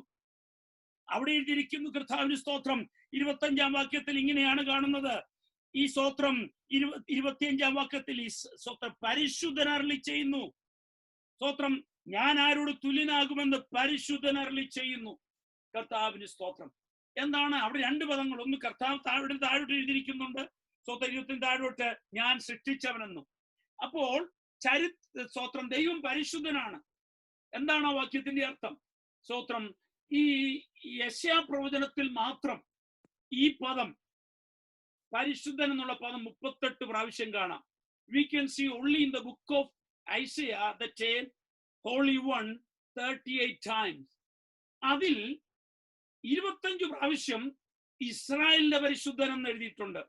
Speaker 1: അവിടെ എഴുതിയിരിക്കുന്നു കർത്താവിന് സ്തോത്രം. 25-ാം വാക്യത്തിൽ ഇങ്ങനെയാണ് കാണുന്നത്. ഈ സ്തോത്രം 25-ാം വാക്യത്തിൽ ഈ സ്തോത്രം പരിശുദ്ധൻ അരുളി ചെയ്യുന്നു. സ്തോത്രം, ഞാൻ ആരോട് തുല്യനാകുമെന്ന് പരിശുദ്ധൻ അരുളി ചെയ്യുന്നു. കർത്താവിന് സ്തോത്രം. എന്താണ് അവിടെ 2 പദങ്ങൾ? ഒന്ന് കർത്താവ് താഴോട്ട് എഴുതിയിരിക്കുന്നുണ്ട്. സ്തോത്രം 20 താഴോട്ട് ഞാൻ സൃഷ്ടിച്ചവനെന്നും. അപ്പോൾ സ്തോത്രം ദൈവം പരിശുദ്ധനാണ്. എന്താണ് ആ വാക്യത്തിന്റെ അർത്ഥം? സ്തോത്രം, ഈ യെശയ്യാ പ്രവചനത്തിൽ മാത്രം ഈ പദം പരിശുദ്ധൻ എന്നുള്ള പദം 38 പ്രാവശ്യം കാണാം. We can see only in the book of Isaiah the term Holy One 38 times. അതിൽ 25 പ്രാവശ്യം ഇസ്രായേലിന്റെ പരിശുദ്ധൻ എന്ന് എഴുതിയിട്ടുണ്ട്.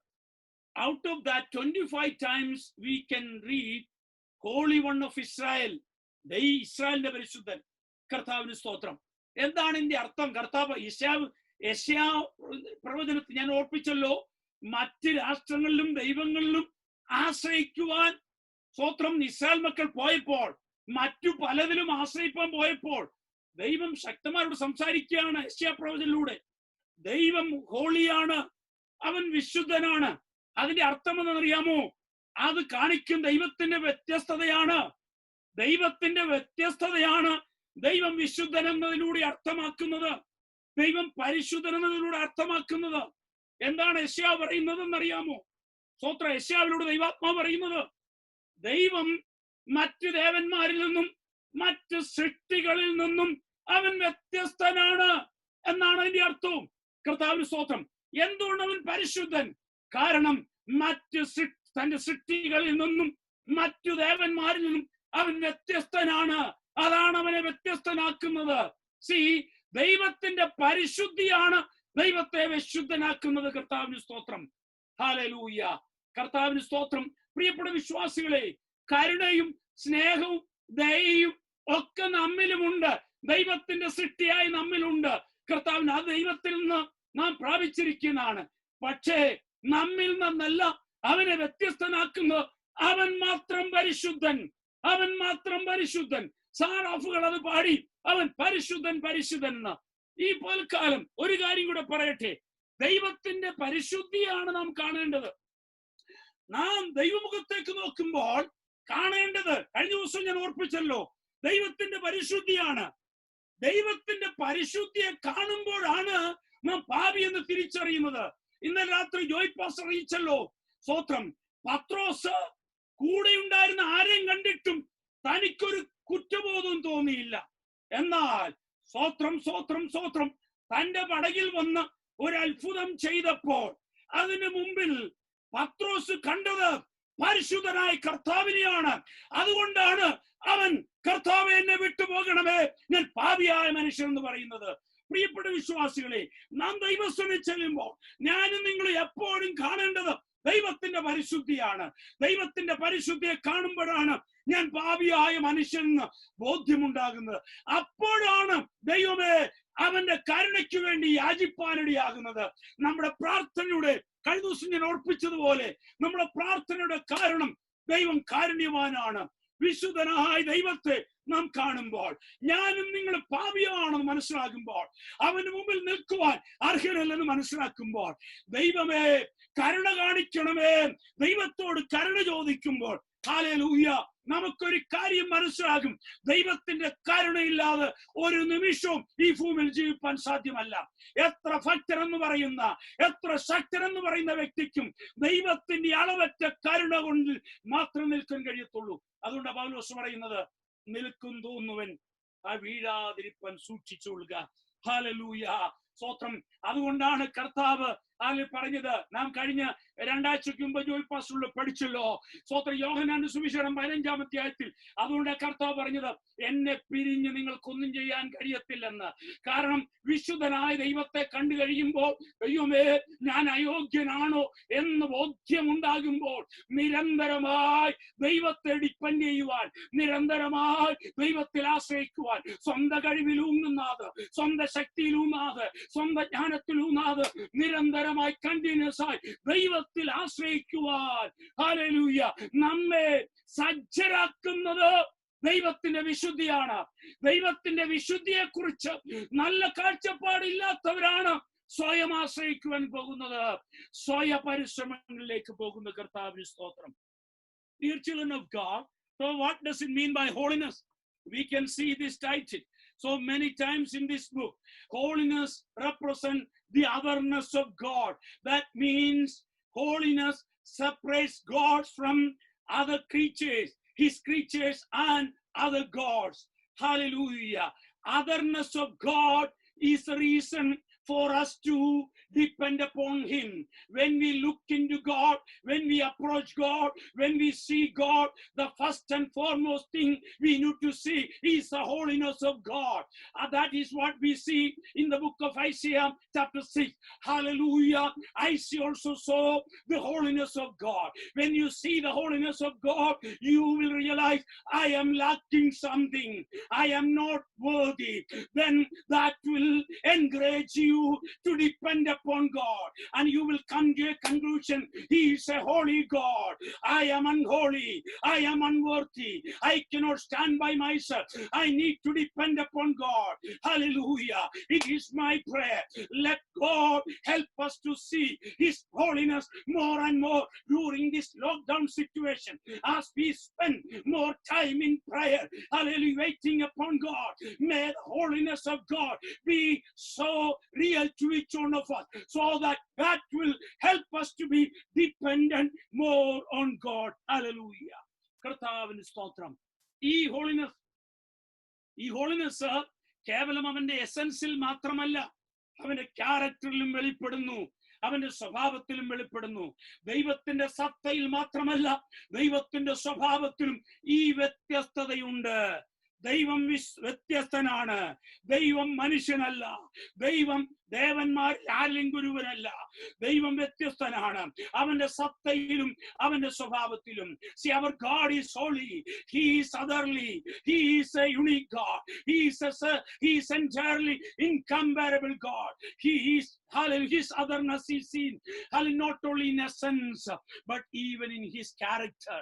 Speaker 1: Out of that 25 times we can read Holy One of Israel. ഇസ്രായേലിന്റെ പരിശുദ്ധൻ. കർത്താവിന് സ്തോത്രം. എന്താണ് ഇതിന്റെ അർത്ഥം? കർത്താവ് യെശയ്യാ പ്രവചനത്തിൽ ഞാൻ ഓർപ്പിച്ചല്ലോ, മറ്റ് രാഷ്ട്രങ്ങളിലും ദൈവങ്ങളിലും ആശ്രയിക്കുവാൻ സ്വത്രം ഇസ്രായേൽ മക്കൾ പോയപ്പോൾ, മറ്റു പലതിലും ആശ്രയിപ്പാൻ പോയപ്പോൾ ദൈവം ശക്തമാരോട് സംസാരിക്കുകയാണ് യെശയ്യാ പ്രവചനത്തിലൂടെ. ദൈവം ഹോളിയാണ്, അവൻ വിശുദ്ധനാണ്. അതിന്റെ അർത്ഥം എന്നറിയാമോ? അത് കാണിക്കും ദൈവത്തിന്റെ വ്യത്യസ്തതയാണ്. ദൈവത്തിന്റെ വ്യത്യസ്തതയാണ് ദൈവം വിശുദ്ധൻ എന്നതിലൂടെ അർത്ഥമാക്കുന്നത്, ദൈവം പരിശുദ്ധൻ എന്നതിലൂടെ അർത്ഥമാക്കുന്നത്. എന്താണ് യെശയ്യാ പറയുന്നത് എന്നറിയാമോ? സ്തോത്രം. യെശയ്യാവിലൂടെ ദൈവാത്മാവ് പറയുന്നത്, ദൈവം മറ്റു ദേവന്മാരിൽ നിന്നും മറ്റു സൃഷ്ടികളിൽ നിന്നും അവൻ വ്യത്യസ്തനാണ് എന്നാണ് അതിന്റെ അർത്ഥവും. കർത്താവിന് സ്തോത്രം. എന്തുകൊണ്ട് അവൻ പരിശുദ്ധൻ? കാരണം തന്റെ സൃഷ്ടികളിൽ നിന്നും മറ്റു ദേവന്മാരിൽ നിന്നും അവൻ വ്യത്യസ്തനാണ്. അതാണ് അവനെ വ്യത്യസ്തനാക്കുന്നത്. ദൈവത്തിന്റെ പരിശുദ്ധിയാണ് ദൈവത്തെ വിശുദ്ധനാക്കുന്നത്. കർത്താവിന് സ്തോത്രം. ഹല്ലേലൂയ. കർത്താവിന് സ്തോത്രം. പ്രിയപ്പെട്ട വിശ്വാസികളെ, കരുണയും സ്നേഹവും ദയയും ഒക്കെ നമ്മിലുമുണ്ട്. ദൈവത്തിന്റെ സൃഷ്ടിയായി നമ്മിലുണ്ട്. കർത്താവിന് ആ ദൈവത്തിൽ നിന്ന് നാം പ്രാപിച്ചിരിക്കുന്നതാണ്. പക്ഷേ നമ്മിൽ നിന്നല്ല അവനെ വ്യത്യസ്തനാക്കുന്നത്. അവൻ മാത്രം പരിശുദ്ധൻ, അവൻ മാത്രം പരിശുദ്ധൻ. സാറാഫുകൾ അത് പാടി, അവൻ പരിശുദ്ധൻ പരിശുദ്ധൻ എന്ന്. ഈ പൽക്കാലം ഒരു കാര്യം കൂടെ പറയട്ടെ, ദൈവത്തിന്റെ പരിശുദ്ധിയാണ് നാം കാണേണ്ടത്. നാം ദൈവമുഖത്തേക്ക് നോക്കുമ്പോൾ കാണേണ്ടത്, കഴിഞ്ഞ ദിവസം ഞാൻ ഓർപ്പിച്ചല്ലോ, ദൈവത്തിന്റെ പരിശുദ്ധിയാണ്. ദൈവത്തിന്റെ പരിശുദ്ധിയെ കാണുമ്പോഴാണ് നാം പാപി എന്ന് തിരിച്ചറിയുന്നത്. ഇന്നലെ രാത്രി ജോയ് പാസ്റ്റർ അറിയിച്ചല്ലോ, സ്തോത്രം. പത്രോസ് കൂടെ ഉണ്ടായിരുന്ന ആരെയും കണ്ടിട്ടും തനിക്കൊരു കുറ്റബോധം തോന്നിയില്ല. എന്നാൽ സ്തോത്രം സ്തോത്രം സ്തോത്രം തന്റെ പടകിൽ വന്ന് ഒരു അത്ഭുതം ചെയ്തപ്പോൾ അതിനു മുമ്പിൽ പത്രോസ് കണ്ടത് പരിശുദ്ധനായ കർത്താവിനെയാണ്. അതുകൊണ്ടാണ് അവൻ, കർത്താവേ എന്നെ വിട്ടുപോകണമേ, ഞാൻ പാപിയായ മനുഷ്യൻ എന്ന് പറയുന്നത്. പ്രിയപ്പെട്ട വിശ്വാസികളെ, നാം ദൈവസ്ഥനെ ചെല്ലുമ്പോൾ ഞാനും നിങ്ങൾ എപ്പോഴും കാണേണ്ടത് ദൈവത്തിന്റെ പരിശുദ്ധിയാണ്. ദൈവത്തിന്റെ പരിശുദ്ധിയെ കാണുമ്പോഴാണ് ഞാൻ പാപിയായ മനുഷ്യന് ബോധ്യമുണ്ടാകുന്നത്. അപ്പോഴാണ് ദൈവമേ അവന്റെ കരുണയ്ക്ക് വേണ്ടി യാചിപ്പാനിടയാകുന്നത്. നമ്മുടെ പ്രാർത്ഥനയുടെ, കഴിഞ്ഞ ദിവസം ഞാൻ ഓർപ്പിച്ചതുപോലെ, നമ്മുടെ പ്രാർത്ഥനയുടെ കാരണം ദൈവം കാരുണ്യവാനാണ്. വിശുദ്ധനായ ദൈവത്തെ നാം കാണുമ്പോൾ, ഞാനും നിങ്ങൾ പാപിയാണെന്ന് മനസ്സിലാക്കുമ്പോൾ, അവന് മുമ്പിൽ നിൽക്കുവാൻ അർഹരല്ലെന്ന് മനസ്സിലാക്കുമ്പോൾ, ദൈവമേ കരുണ കാണിക്കണമേ, ദൈവത്തോട് കരുണ ചോദിക്കുമ്പോൾ, ഹല്ലേലൂയ, നമുക്കൊരു കാര്യം മനസ്സിലാകും, ദൈവത്തിന്റെ കരുണയില്ലാതെ ഒരു നിമിഷവും ഈ ഭൂമിയിൽ ജീവിക്കാൻ സാധ്യമല്ല. എത്ര ഭക്തരെന്ന് പറയുന്ന, എത്ര ശക്തരെന്ന് പറയുന്ന വ്യക്തിക്കും ദൈവത്തിന്റെ അളവറ്റ കരുണ കൊണ്ട് മാത്രം നിൽക്കാൻ കഴിയത്തുള്ളൂ. അതുകൊണ്ട് പൗലോസ് പറയുന്നത്, നിൽക്കും തോന്നുവൻ ആ വീഴാതിരിപ്പാൻ സൂക്ഷിച്ചുകൊള്ളുക. ഹല്ലേലൂയ, സ്തോത്രം. അതുകൊണ്ടാണ് കർത്താവ് അതിൽ പറഞ്ഞത്, നാം കഴിഞ്ഞ രണ്ടാഴ്ചക്ക് മുമ്പ് ജോയ് പാസ്റ്ററിൽ പഠിച്ചല്ലോ, സ്തോത്രം, യോഹന്നാന്റെ സുവിശേഷം 15-ാം അധ്യായത്തിൽ. അതുകൊണ്ട് കർത്താവ് പറഞ്ഞത്, എന്നെ പിരിഞ്ഞ് നിങ്ങൾക്കൊന്നും ചെയ്യാൻ കഴിയത്തില്ലെന്ന്. കാരണം വിശുദ്ധനായ ദൈവത്തെ കണ്ടു കഴിയുമ്പോൾ, ദൈവമേ ഞാൻ അയോഗ്യനാണോ എന്ന് ബോധ്യമുണ്ടാകുമ്പോൾ, നിരന്തരമായി ദൈവത്തെ ഡിപ്പെൻഡ് ചെയ്യുവാൻ, നിരന്തരമായി ദൈവത്തിൽ ആശ്രയിക്കുവാൻ, സ്വന്തം കഴിവിലൂന്നാതെ, സ്വന്തം ശക്തിയിലൂന്നാതെ, സ്വന്തം ജ്ഞാനത്തിലൂന്നാതെ, നിരന്തരമായി കണ്ടിന്യൂസ് ആയി ദൈവത്തിൽ ആശ്രയിക്കുവാൻ, ഹല്ലേലൂയ, നമ്മെ സജ്ജരാക്കുന്നത് ദൈവത്തിന്റെ വിശുദ്ധിയാണ്. ദൈവത്തിന്റെ വിശുദ്ധിയെ കുറിച്ച് നല്ല കാഴ്ചപ്പാടില്ലാത്തവരാണ് സ്വയം ആശ്രയിക്കുവാൻ പോകുന്നത്, സ്വയ പരിശ്രമങ്ങളിലേക്ക് പോകുന്ന. കർത്താവിന് സ്തോത്രം. Dear children of God, so what does it mean by holiness? We can see this title so many times in this book. Holiness represents the otherness of God. That means holiness separates God from other creatures, his creatures and other gods. Hallelujah. Otherness of God is the reason for us to depend upon him. When we look into God, when we approach God, when we see God, the first and foremost thing we need to see is the holiness of God. That is what we see in the book of Isaiah chapter 6. Hallelujah. Isaiah also saw the holiness of God. When you see the holiness of God, you will realize, I am lacking something, I am not worthy. Then that will encourage you you to depend upon God, and you will come to a conclusion, He is a holy God. I am unholy. I am unworthy. I cannot stand by myself. I need to depend upon God. Hallelujah. It is my prayer. Let God help us to see His holiness more and more during this lockdown situation, as we spend more time in prayer, hallelujah, waiting upon God. May the holiness of God be so real to each one of us, so that that will help us to be dependent more on God. Hallelujah. കർത്താവിന് സ്തോത്രം. ഈ holiness കേവലം അവന്റെ എസൻസിൽ മാത്രമല്ല, അവന്റെ ക്യാരക്ടറിലും വെളിപ്പെടുന്നു, അവന്റെ സ്വഭാവത്തിലും വെളിപ്പെടുന്നു. ദൈവത്തിന്റെ സത്തയിൽ മാത്രമല്ല, ദൈവത്തിന്റെ സ്വഭാവത്തിലും ഈ വ്യത്യസ്തതയുണ്ട്. ദൈവം വ്യത്യസ്തനാണ്. ദൈവം മനുഷ്യനല്ല. ദൈവം ദേവന്മാർ ആരിലും ഗുരുവനല്ല. ദൈവം വ്യത്യസ്തനാണ് അവന്റെ സത്തയിലും അവന്റെ സ്വഭാവത്തിലും. See, our God is holy. He is otherly. He is a unique God. He is entirely incomparable God. He is, hallelujah, His otherness is seen, hallelujah, not only in essence but even in His character.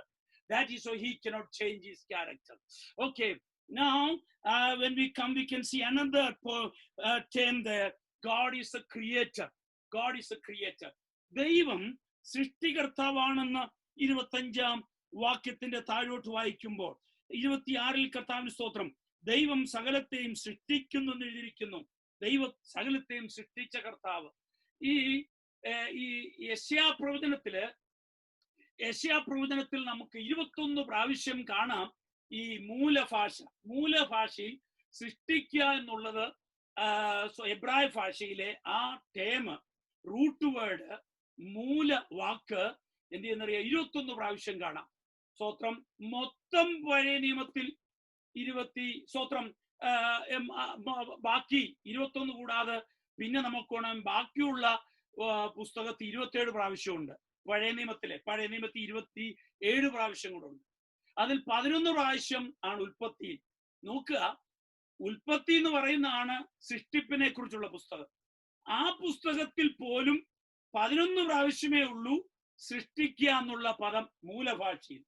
Speaker 1: That is why He cannot change His character. Okay, now when we come, we can see another term there. God is a creator. God is a creator. ദൈവം സൃഷ്ടികർത്താവാണെന്ന് 25-ാം വാക്യത്തിന്റെ താഴോട്ട് വായിക്കുമ്പോൾ 26-ൽ കർത്താവിന് സ്തോത്രം, ദൈവം സകലത്തെയും സൃഷ്ടിക്കുന്നു എന്ന് എഴുതിയിരിക്കുന്നു. ദൈവം സകലത്തെയും സൃഷ്ടിച്ച കർത്താവ്. ഈ യശയാപ്രവചനത്തിൽ നമുക്ക് 21 പ്രാവശ്യം കാണാം ഈ മൂലഭാഷയിൽ സൃഷ്ടിക്കുക എന്നുള്ളത്. എബ്രായ ഭാഷയിലെ ആ ടേം, റൂട്ട് വേർഡ്, മൂലവാക്ക് എന്ത് ചെയ്യുന്നറിയാം, 21 പ്രാവശ്യം കാണാം. സ്തോത്രം. മൊത്തം പഴയ നിയമത്തിൽ ബാക്കി 21 കൂടാതെ പിന്നെ നമുക്ക് ബാക്കിയുള്ള പുസ്തകത്തിൽ 27 പ്രാവശ്യമുണ്ട്. പഴയ നിയമത്തിൽ 27 പ്രാവശ്യം കൂടെ ഉണ്ട്. അതിൽ 11 പ്രാവശ്യം ആണ് ഉൽപ്പത്തിയിൽ. നോക്കുക, ഉൽപ്പത്തി എന്ന് പറയുന്നതാണ് സൃഷ്ടിപ്പിനെ കുറിച്ചുള്ള പുസ്തകം. ആ പുസ്തകത്തിൽ പോലും 11 പ്രാവശ്യമേ ഉള്ളൂ സൃഷ്ടിക്കുക എന്നുള്ള പദം മൂലഭാഷയിൽ.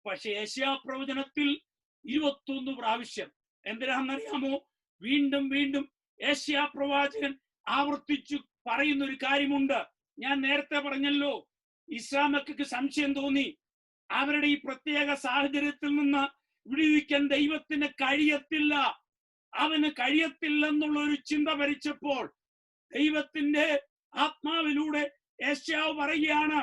Speaker 1: പക്ഷെ യെശയ്യാപ്രവചനത്തിൽ 21 പ്രാവശ്യം. എന്തിനാണെന്നറിയാമോ? വീണ്ടും വീണ്ടും യെശയ്യാപ്രവാചകൻ ആവർത്തിച്ചു പറയുന്ന ഒരു കാര്യമുണ്ട്. ഞാൻ നേരത്തെ പറഞ്ഞല്ലോ, ഇസ്രായേൽക്ക് സംശയം തോന്നി. അവരുടെ ഈ പ്രത്യേക സാഹചര്യത്തിൽ നിന്ന് വിടുവിക്കാൻ ദൈവത്തിന് കഴിയത്തില്ല, അവന് കഴിയത്തില്ലെന്നുള്ള ഒരു ചിന്ത ഭരിച്ചപ്പോൾ ദൈവത്തിന്റെ ആത്മാവിലൂടെ യെശയ്യാവ് പറയുകയാണ്,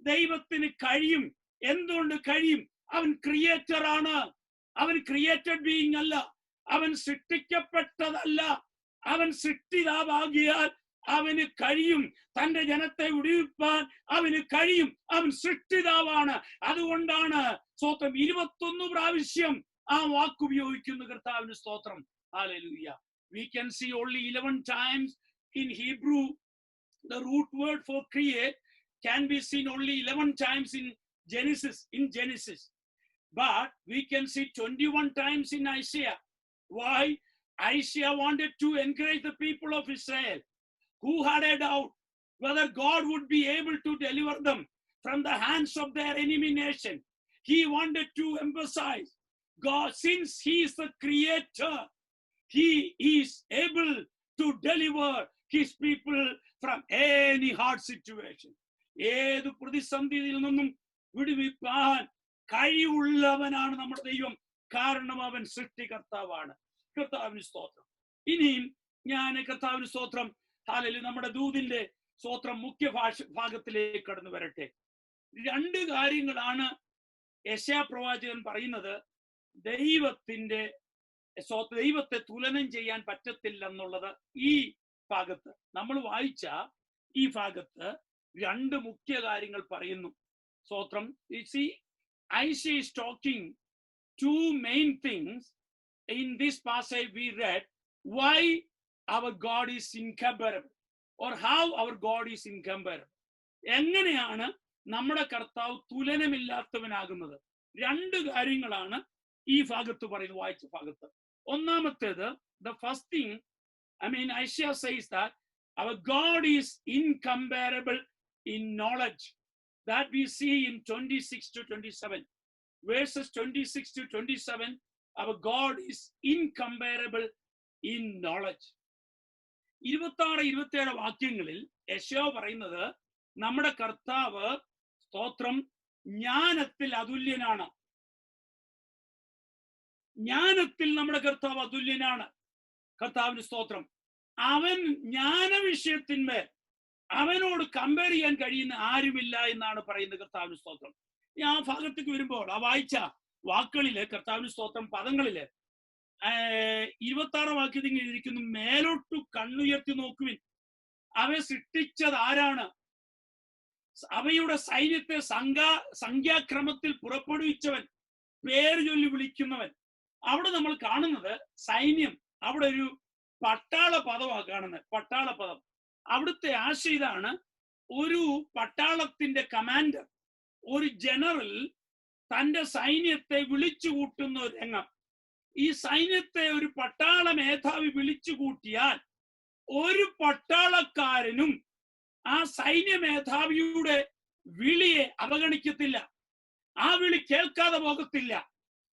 Speaker 1: ദൈവത്തിന് കഴിയും. എന്തുകൊണ്ട് കഴിയും? അവൻ ക്രിയേറ്റർ ആണ്. അവൻ ക്രിയേറ്റഡ് ബീയിങ് അല്ല, അവൻ സൃഷ്ടിക്കപ്പെട്ടതല്ല. അവൻ സൃഷ്ടിതാവാകിയാൽ അവന് കഴിയും. തന്റെ ജനത്തെ വിടുവിപ്പാൻ അവന് കഴിയും. അവൻ സൃഷ്ടിതാവാണ്. അതുകൊണ്ടാണ് സ്തോത്രം 21 പ്രാവശ്യം ആ വാക്ക് ഉപയോഗിക്കുന്നു. കർത്താവിന് സ്തോത്രം. Hallelujah. We can see only 11 times in Hebrew. The root word for create can be seen only 11 times in Genesis. But we can see 21 times in Isaiah. Why? Isaiah wanted to encourage the people of Israel who had a doubt whether God would be able to deliver them from the hands of their enemy nation. He wanted to emphasize God, since He is the creator, He is able to deliver His people from any hard situation. ഏത് പ്രതിസന്ധിയിൽ നിന്നും വിടുവിപ്പാൻ കഴിവുള്ളവനാണ് നമ്മുടെ ദൈവം. കാരണം അവൻ സൃഷ്ടികർത്താവാണ്. കർത്താവിന് സ്തോത്രം. ഇനിയും ഞാൻ കർത്താവിന് സ്തോത്രം, ഹല്ലേലൂയ, നമ്മുടെ ദൂതിന്റെ സ്തോത്രം മുഖ്യ ഭാഗത്തിലേക്ക് കടന്നു വരട്ടെ. 2 കാര്യങ്ങളാണ് യെശയ്യാ പ്രവാചകൻ പറയുന്നത്. ദൈവത്തെ തുലനം ചെയ്യാൻ പറ്റത്തില്ല എന്നുള്ളത്. ഈ ഭാഗത്ത് നമ്മൾ വായിച്ച ഈ ഭാഗത്ത് 2 മുഖ്യ കാര്യങ്ങൾ പറയുന്നു. സ്തോത്രം. Isaiah is talking 2 main things in this passage we read. Why our God is incomparable, or how our God is incomparable. എങ്ങനെയാണ് നമ്മുടെ കർത്താവ് തുലനമില്ലാത്തവനാകുന്നത്? 2 കാര്യങ്ങളാണ് ഈ ഭാഗത്ത് പറയുന്നത്, വായിച്ച ഭാഗത്ത്. ഒന്നാമത്തേത്, the first thing, Isaiah says that Our God is incomparable in knowledge. That we see in 26 to 27. Verses 26 to 27. Our God is incomparable in knowledge. 26-27 വാക്യങ്ങളിൽ യെശയ്യാ പറയുന്നത് നമ്മുടെ കർത്താവ് സ്തോത്രം ജ്ഞാനത്തിൽ അതുല്യനാണ്. ജ്ഞാനത്തിൽ നമ്മുടെ കർത്താവ് അതുല്യനാണ്. കർത്താവിന് സ്തോത്രം. അവൻ ജ്ഞാന വിഷയത്തിന്മേൽ അവനോട് കമ്പയർ ചെയ്യാൻ കഴിയുന്ന ആരുമില്ല എന്നാണ് പറയുന്നത്. കർത്താവിന് സ്തോത്രം. ആ ഭാഗത്തേക്ക് വരുമ്പോൾ ആ വായിച്ച വാക്കുകളില് കർത്താവിന് സ്തോത്രം പദങ്ങളില് 26 വാക്യത്തിൽ എഴുതിയിരിക്കുന്നു, മേലോട്ടു കണ്ണുയർത്തി നോക്കുവിൻ, അവയെ സൃഷ്ടിച്ചത് ആരാണ്? അവയുടെ സൈന്യത്തെ സംഖ്യാക്രമത്തിൽ പുറപ്പെടുവിച്ചവൻ, പേര് ചൊല്ലി വിളിക്കുന്നവൻ. അവിടെ നമ്മൾ കാണുന്നത് സൈന്യം, അവിടെ ഒരു പട്ടാള പദമാണ് കാണുന്നത്. പട്ടാള പദം. അവിടുത്തെ ആശയം ഇതാണ്, ഒരു പട്ടാളത്തിന്റെ കമാൻഡർ, ഒരു ജനറൽ തന്റെ സൈന്യത്തെ വിളിച്ചു കൂട്ടുന്ന ഒരു രംഗം. ഈ സൈന്യത്തെ ഒരു പട്ടാള മേധാവി വിളിച്ചു കൂട്ടിയാൽ ഒരു പട്ടാളക്കാരനും ആ സൈന്യ മേധാവിയുടെ വിളിയെ അവഗണിക്കത്തില്ല. ആ വിളി കേൾക്കാതെ പോകത്തില്ല.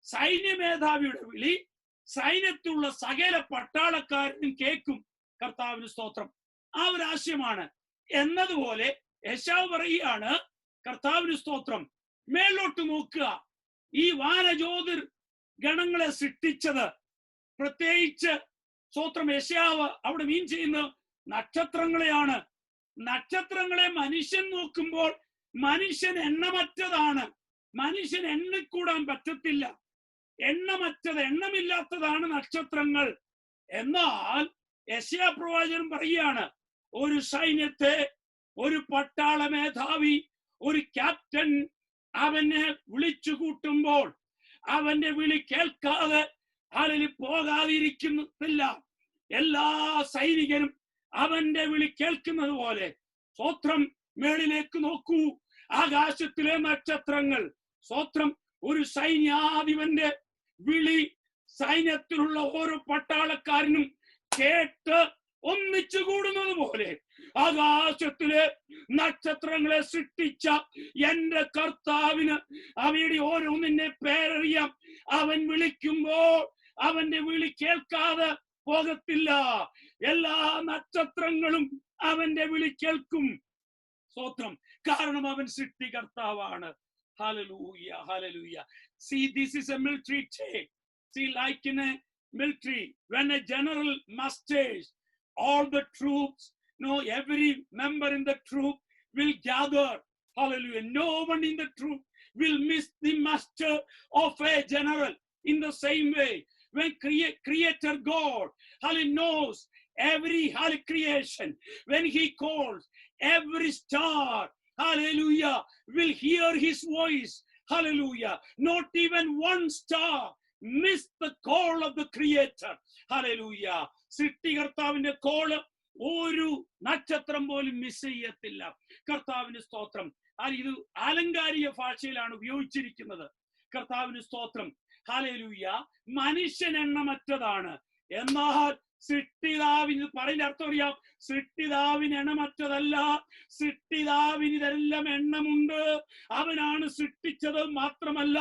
Speaker 1: സൈന്യ മേധാവിയുടെ വിളി സൈന്യത്തിലുള്ള സകല പട്ടാളക്കാരനും കേൾക്കും. കർത്താവിന് സ്തോത്രം. ആ ഒരു ആശയമാണ്. എന്നതുപോലെ യെശയ്യാ പറയുകയാണ്, കർത്താവിന് സ്തോത്രം, മേലോട്ട് നോക്കുക. ഈ വാനജ്യോതിർ ഗണങ്ങളെ സൃഷ്ടിച്ചത്, പ്രത്യേകിച്ച് സ്തോത്രം യെശയ്യാവ് അവിടെ മീൻ ചെയ്യുന്ന നക്ഷത്രങ്ങളെയാണ്. നക്ഷത്രങ്ങളെ മനുഷ്യൻ നോക്കുമ്പോൾ മനുഷ്യൻ എണ്ണമറ്റതാണ്. മനുഷ്യൻ എണ്ണിക്കൂടാൻ പറ്റത്തില്ല. എണ്ണമില്ലാത്തതാണ് നക്ഷത്രങ്ങൾ. എന്നാൽ യെശയ്യാ പ്രവാചകൻ പറയുകയാണ്, ഒരു സൈന്യത്തെ ഒരു പട്ടാള മേധാവി, ഒരു ക്യാപ്റ്റൻ അവനെ വിളിച്ചു കൂട്ടുമ്പോൾ അവന്റെ വിളി കേൾക്കാതെ അതിൽ പോകാതിരിക്കുന്നില്ല. എല്ലാ സൈനികനും അവന്റെ വിളി കേൾക്കുന്നത് പോലെ. സ്തോത്രം. മേളിലേക്ക് നോക്കൂ, ആകാശത്തിലെ നക്ഷത്രങ്ങൾ. സ്തോത്രം. ഒരു സൈന്യാധിപന്റെ വിളി സൈന്യത്തിലുള്ള ഓരോ പട്ടാളക്കാരനും കേട്ട് ഒന്നിച്ചു കൂടുന്നത് പോലെ ആകാശത്തിലെ നക്ഷത്രങ്ങളെ സൃഷ്ടിച്ച എന്റെ കർത്താവിന് അവയുടെ ഓരോന്നിന്റെ പേരറിയാം. അവൻ വിളിക്കുമ്പോൾ അവന്റെ വിളി കേൾക്കാതെ പോകത്തില്ല. എല്ലാ നക്ഷത്രങ്ങളും അവന്റെ വിളി കേൾക്കും. സ്തോത്രം. കാരണം അവൻ സൃഷ്ടികർത്താവാണ്. Hallelujah, hallelujah. See, this is a military take. See, like in a military, when a general musters all the troops, every member in the troop will gather. Hallelujah. No one in the troop will miss the muster of a general. In the same way, when Creator God, hallelujah, knows every creation, when he calls, every star, hallelujah, will hear his voice. Hallelujah. Not even one star miss the call of the Creator. Hallelujah. സൃഷ്ടികർത്താവിന്റെ കോള് ഒരു നക്ഷത്രം പോലും miss ചെയ്യത്തില്ല. കർത്താവിന് സ്തോത്രം. ഇത് ആലങ്കാരിക ഭാഷയിലാണ് ഉപയോഗിച്ചിരിക്കുന്നത്. കർത്താവിന് സ്തോത്രം. ഹല്ലേലൂയ. മനുഷ്യൻ എണ്ണമറ്റതാണ്. എന്നാൽ സൃഷ്ടിതാവിന് പറയുന്ന അർത്ഥം അറിയാം. സൃഷ്ടിതാവിന് എണ്ണമറ്റതല്ല. സൃഷ്ടിതാവിന് ഇതെല്ലാം എണ്ണമുണ്ട്. അവനാണ് സൃഷ്ടിച്ചത് മാത്രമല്ല,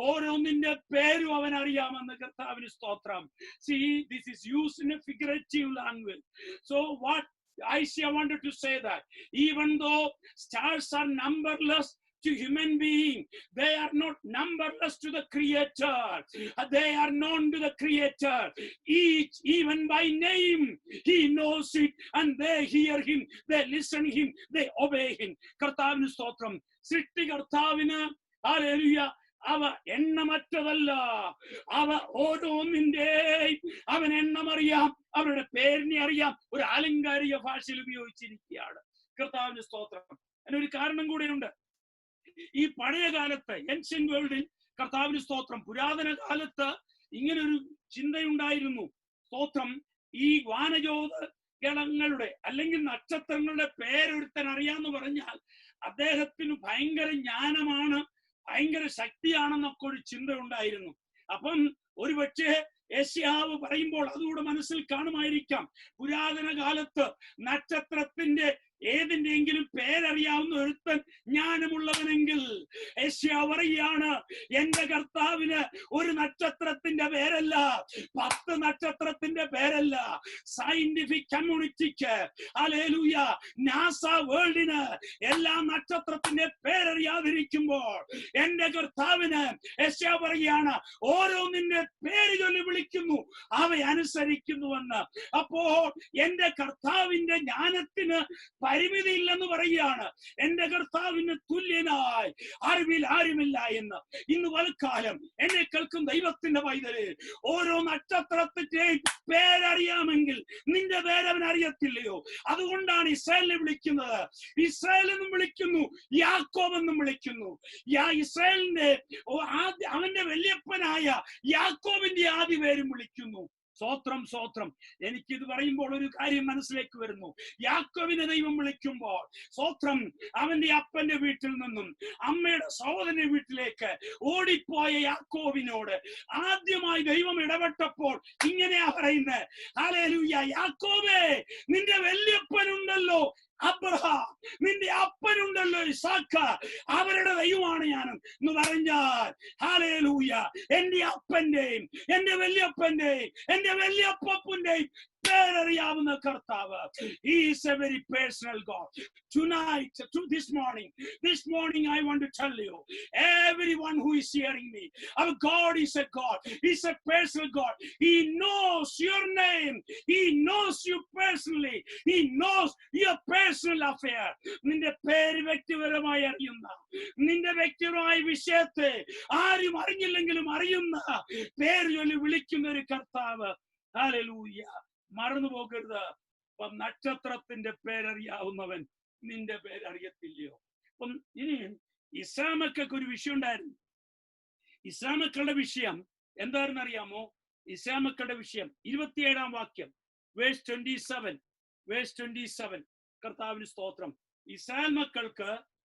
Speaker 1: ഓരോന്നിന്റെ പേരും അവൻ അറിയാമെന്ന്. കർത്താവിന് സ്തോത്രം. See, this is used in a figurative language. So what Isaiah wanted to say that even though stars are numberless to human being, they are not numberless to the Creator. They are known to the Creator. Each, even by name, he knows it, and they hear him, they listen him, they obey him. കർത്താവിന് സ്തോത്രം. സൃഷ്ടികർത്താവിന് hallelujah അവ എണ്ണമറ്റതല്ല. അവ ഓരോന്നിന്റെയും അവൻ എണ്ണമറിയാം, അവരുടെ പേരിനെ അറിയാം. ഒരു ആലങ്കാരിക ഭാഷയിൽ ഉപയോഗിച്ചിരിക്കുകയാണ്. കർത്താവിന് സ്തോത്രം. അതിനൊരു കാരണം കൂടെയുണ്ട്. ഈ പഴയ കാലത്ത് ഏൻഷ്യൻ വേൾഡിൽ കർത്താവിന് സ്തോത്രം, പുരാതന കാലത്ത് ഇങ്ങനൊരു ചിന്തയുണ്ടായിരുന്നു. സ്തോത്രം. ഈ വാനജ്യോതിർഗണങ്ങളുടെ അല്ലെങ്കിൽ നക്ഷത്രങ്ങളുടെ പേരൊരുത്തൻ അറിയാന്ന് പറഞ്ഞാൽ അദ്ദേഹത്തിന് ഭയങ്കര ജ്ഞാനമാണ്, ഭയങ്കര ശക്തിയാണെന്നൊക്കെ ഒരു ചിന്ത ഉണ്ടായിരുന്നു. അപ്പം ഒരുപക്ഷെ യെശയ്യാവ് പറയുമ്പോൾ അതുകൂടെ മനസ്സിൽ കാണുമായിരിക്കാം. പുരാതന കാലത്ത് നക്ഷത്രത്തിന്റെ ഏതിന്റെയെങ്കിലും പേരറിയാവുന്ന ഒരുത്തൻ ജ്ഞാനമുള്ളവനെങ്കിൽ യെശയ്യാവ് പറയുകയാണ്, എന്റെ കർത്താവിന് ഒരു നക്ഷത്രത്തിന്റെ പേരല്ല, 10 നക്ഷത്രത്തിന്റെ പേരല്ല. സയന്റിഫിക് കമ്മ്യൂണിറ്റിക്ക്, ഹല്ലേലൂയ, നാസ വേൾഡിന് എല്ലാ നക്ഷത്രത്തിന്റെ പേരറിയാതിരിക്കുമ്പോൾ എന്റെ കർത്താവിന് യെശയ്യാവ് പറയുകയാണ്, ഓരോന്നിന്റെ പേര് ചൊല്ലി വിളിക്കുന്നു, അവയനുസരിക്കുന്നുവെന്ന്. അപ്പോൾ എന്റെ കർത്താവിന്റെ ജ്ഞാനത്തിന് പരിമിതി ഇല്ലെന്ന് പറയുകയാണ്. എന്റെ കർത്താവിന് തുല്യനായി അറിവിൽ ആരുമില്ല എന്ന്. ഇന്ന് വൽക്കാലം എന്നെ കേൾക്കും ദൈവത്തിന്റെ പൈതല്, ഓരോ നക്ഷത്രത്തിന്റെയും പേരറിയാമെങ്കിൽ നിന്റെ പേരവൻ അറിയത്തില്ലയോ? അതുകൊണ്ടാണ് ഇസ്രായേലിനെ വിളിക്കുന്നത് ഇസ്രായേൽ എന്നും വിളിക്കുന്നു, യാക്കോബ് എന്നും വിളിക്കുന്നു. ഇസ്രായേലിന്റെ അവന്റെ വല്യപ്പനായ യാക്കോബിന്റെ ആദ്യ പേരും വിളിക്കുന്നു. സ്തോത്രം, സ്തോത്രം. എനിക്കിത് പറയുമ്പോൾ ഒരു കാര്യം മനസ്സിലേക്ക് വരുന്നു. യാക്കോബിനെ ദൈവം വിളിക്കുമ്പോൾ, സ്തോത്രം, അവന്റെ അപ്പന്റെ വീട്ടിൽ നിന്നും അമ്മയുടെ സഹോദരന്റെ വീട്ടിലേക്ക് ഓടിപ്പോയ യാക്കോബിനോട് ആദ്യമായി ദൈവം ഇടപെട്ടപ്പോൾ ഇങ്ങനെയാ പറയുന്നത്, ഹല്ലേലൂയ, യാക്കോബേ, നിന്റെ വല്യപ്പനുണ്ടല്ലോ അബ്രഹാം, നിന്റെ അപ്പനുണ്ടല്ലോ ഇസാക്ക്, അവരുടെ ദൈവമാണ് ഞാൻ എന്ന് പറഞ്ഞാൽ, ഹല്ലേലൂയ, എന്റെ അപ്പന്റെയും എന്റെ വല്യപ്പന്റെയും എന്റെ വല്യപ്പന്റെയും പേരറിയാവുന്ന കർത്താവ്. He is a very personal God. Tonight, this morning I want to tell you, everyone who is hearing me, our God is a God. He's a personal God. He knows your name. He knows you personally. He knows your personal affair. നിന്റെ പേര് വ്യക്തിപരമായി അറിയുന്ന, നിന്റെ വ്യക്തിപരമായ വിഷയത്തെ ആരും അറിഞ്ഞില്ലെങ്കിലും അറിയുന്ന പേര് ചൊല്ലി വിളിക്കുന്ന ഒരു കർത്താവ്. ഹല്ലേലൂയ. മറന്നു പോകരുത്, നക്ഷത്രത്തിന്റെ പേരറിയാവുന്നവൻ നിന്റെ പേരറിയത്തില്ലയോ? അപ്പം ഇനി ഇസ്രായേൽ ഒരു വിഷയം ഉണ്ടായിരുന്നു. ഇസ്രായേൽ വിഷയം എന്താണെന്ന് അറിയാമോ? ഇസ്രായേൽ വിഷയം 27-ാം വാക്യം, വേഴ്സ് 27. കർത്താവിന് സ്തോത്രം. ഇസ്രായേൽ മക്കൾക്ക്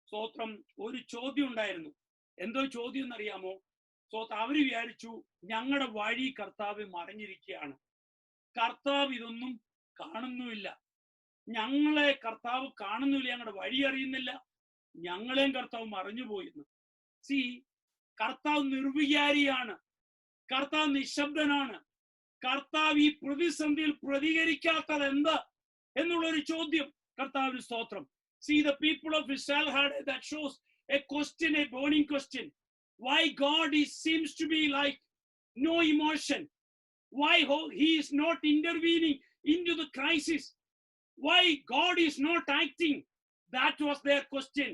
Speaker 1: സ്തോത്രം ഒരു ചോദ്യം ഉണ്ടായിരുന്നു. എന്തോ ചോദ്യം എന്നറിയാമോ? അവര് വിചാരിച്ചു, ഞങ്ങളുടെ വഴി കർത്താവ് മറഞ്ഞിരിക്കുകയാണ്, കർത്താവ് ഇതൊന്നും കാണുന്നുമില്ല, ഞങ്ങളെ കർത്താവ് കാണുന്നില്ല, ഞങ്ങളുടെ വഴി അറിയുന്നില്ല, ഞങ്ങളെയും കർത്താവ് മറഞ്ഞുപോയിരുന്നു. കർത്താവ് നിർവികാരിയാണ്, കർത്താവ് നിശബ്ദനാണ്, കർത്താവ് ഈ പ്രതിസന്ധിയിൽ പ്രതികരിക്കാത്തത് എന്ത് എന്നുള്ളൊരു ചോദ്യം കർത്താവിന് സ്തോത്രം. The people of Israel had, that shows a question, a burning question. Why God seems to be like no emotion? Why he is not intervening into the crisis? Why God is not acting? That was their question.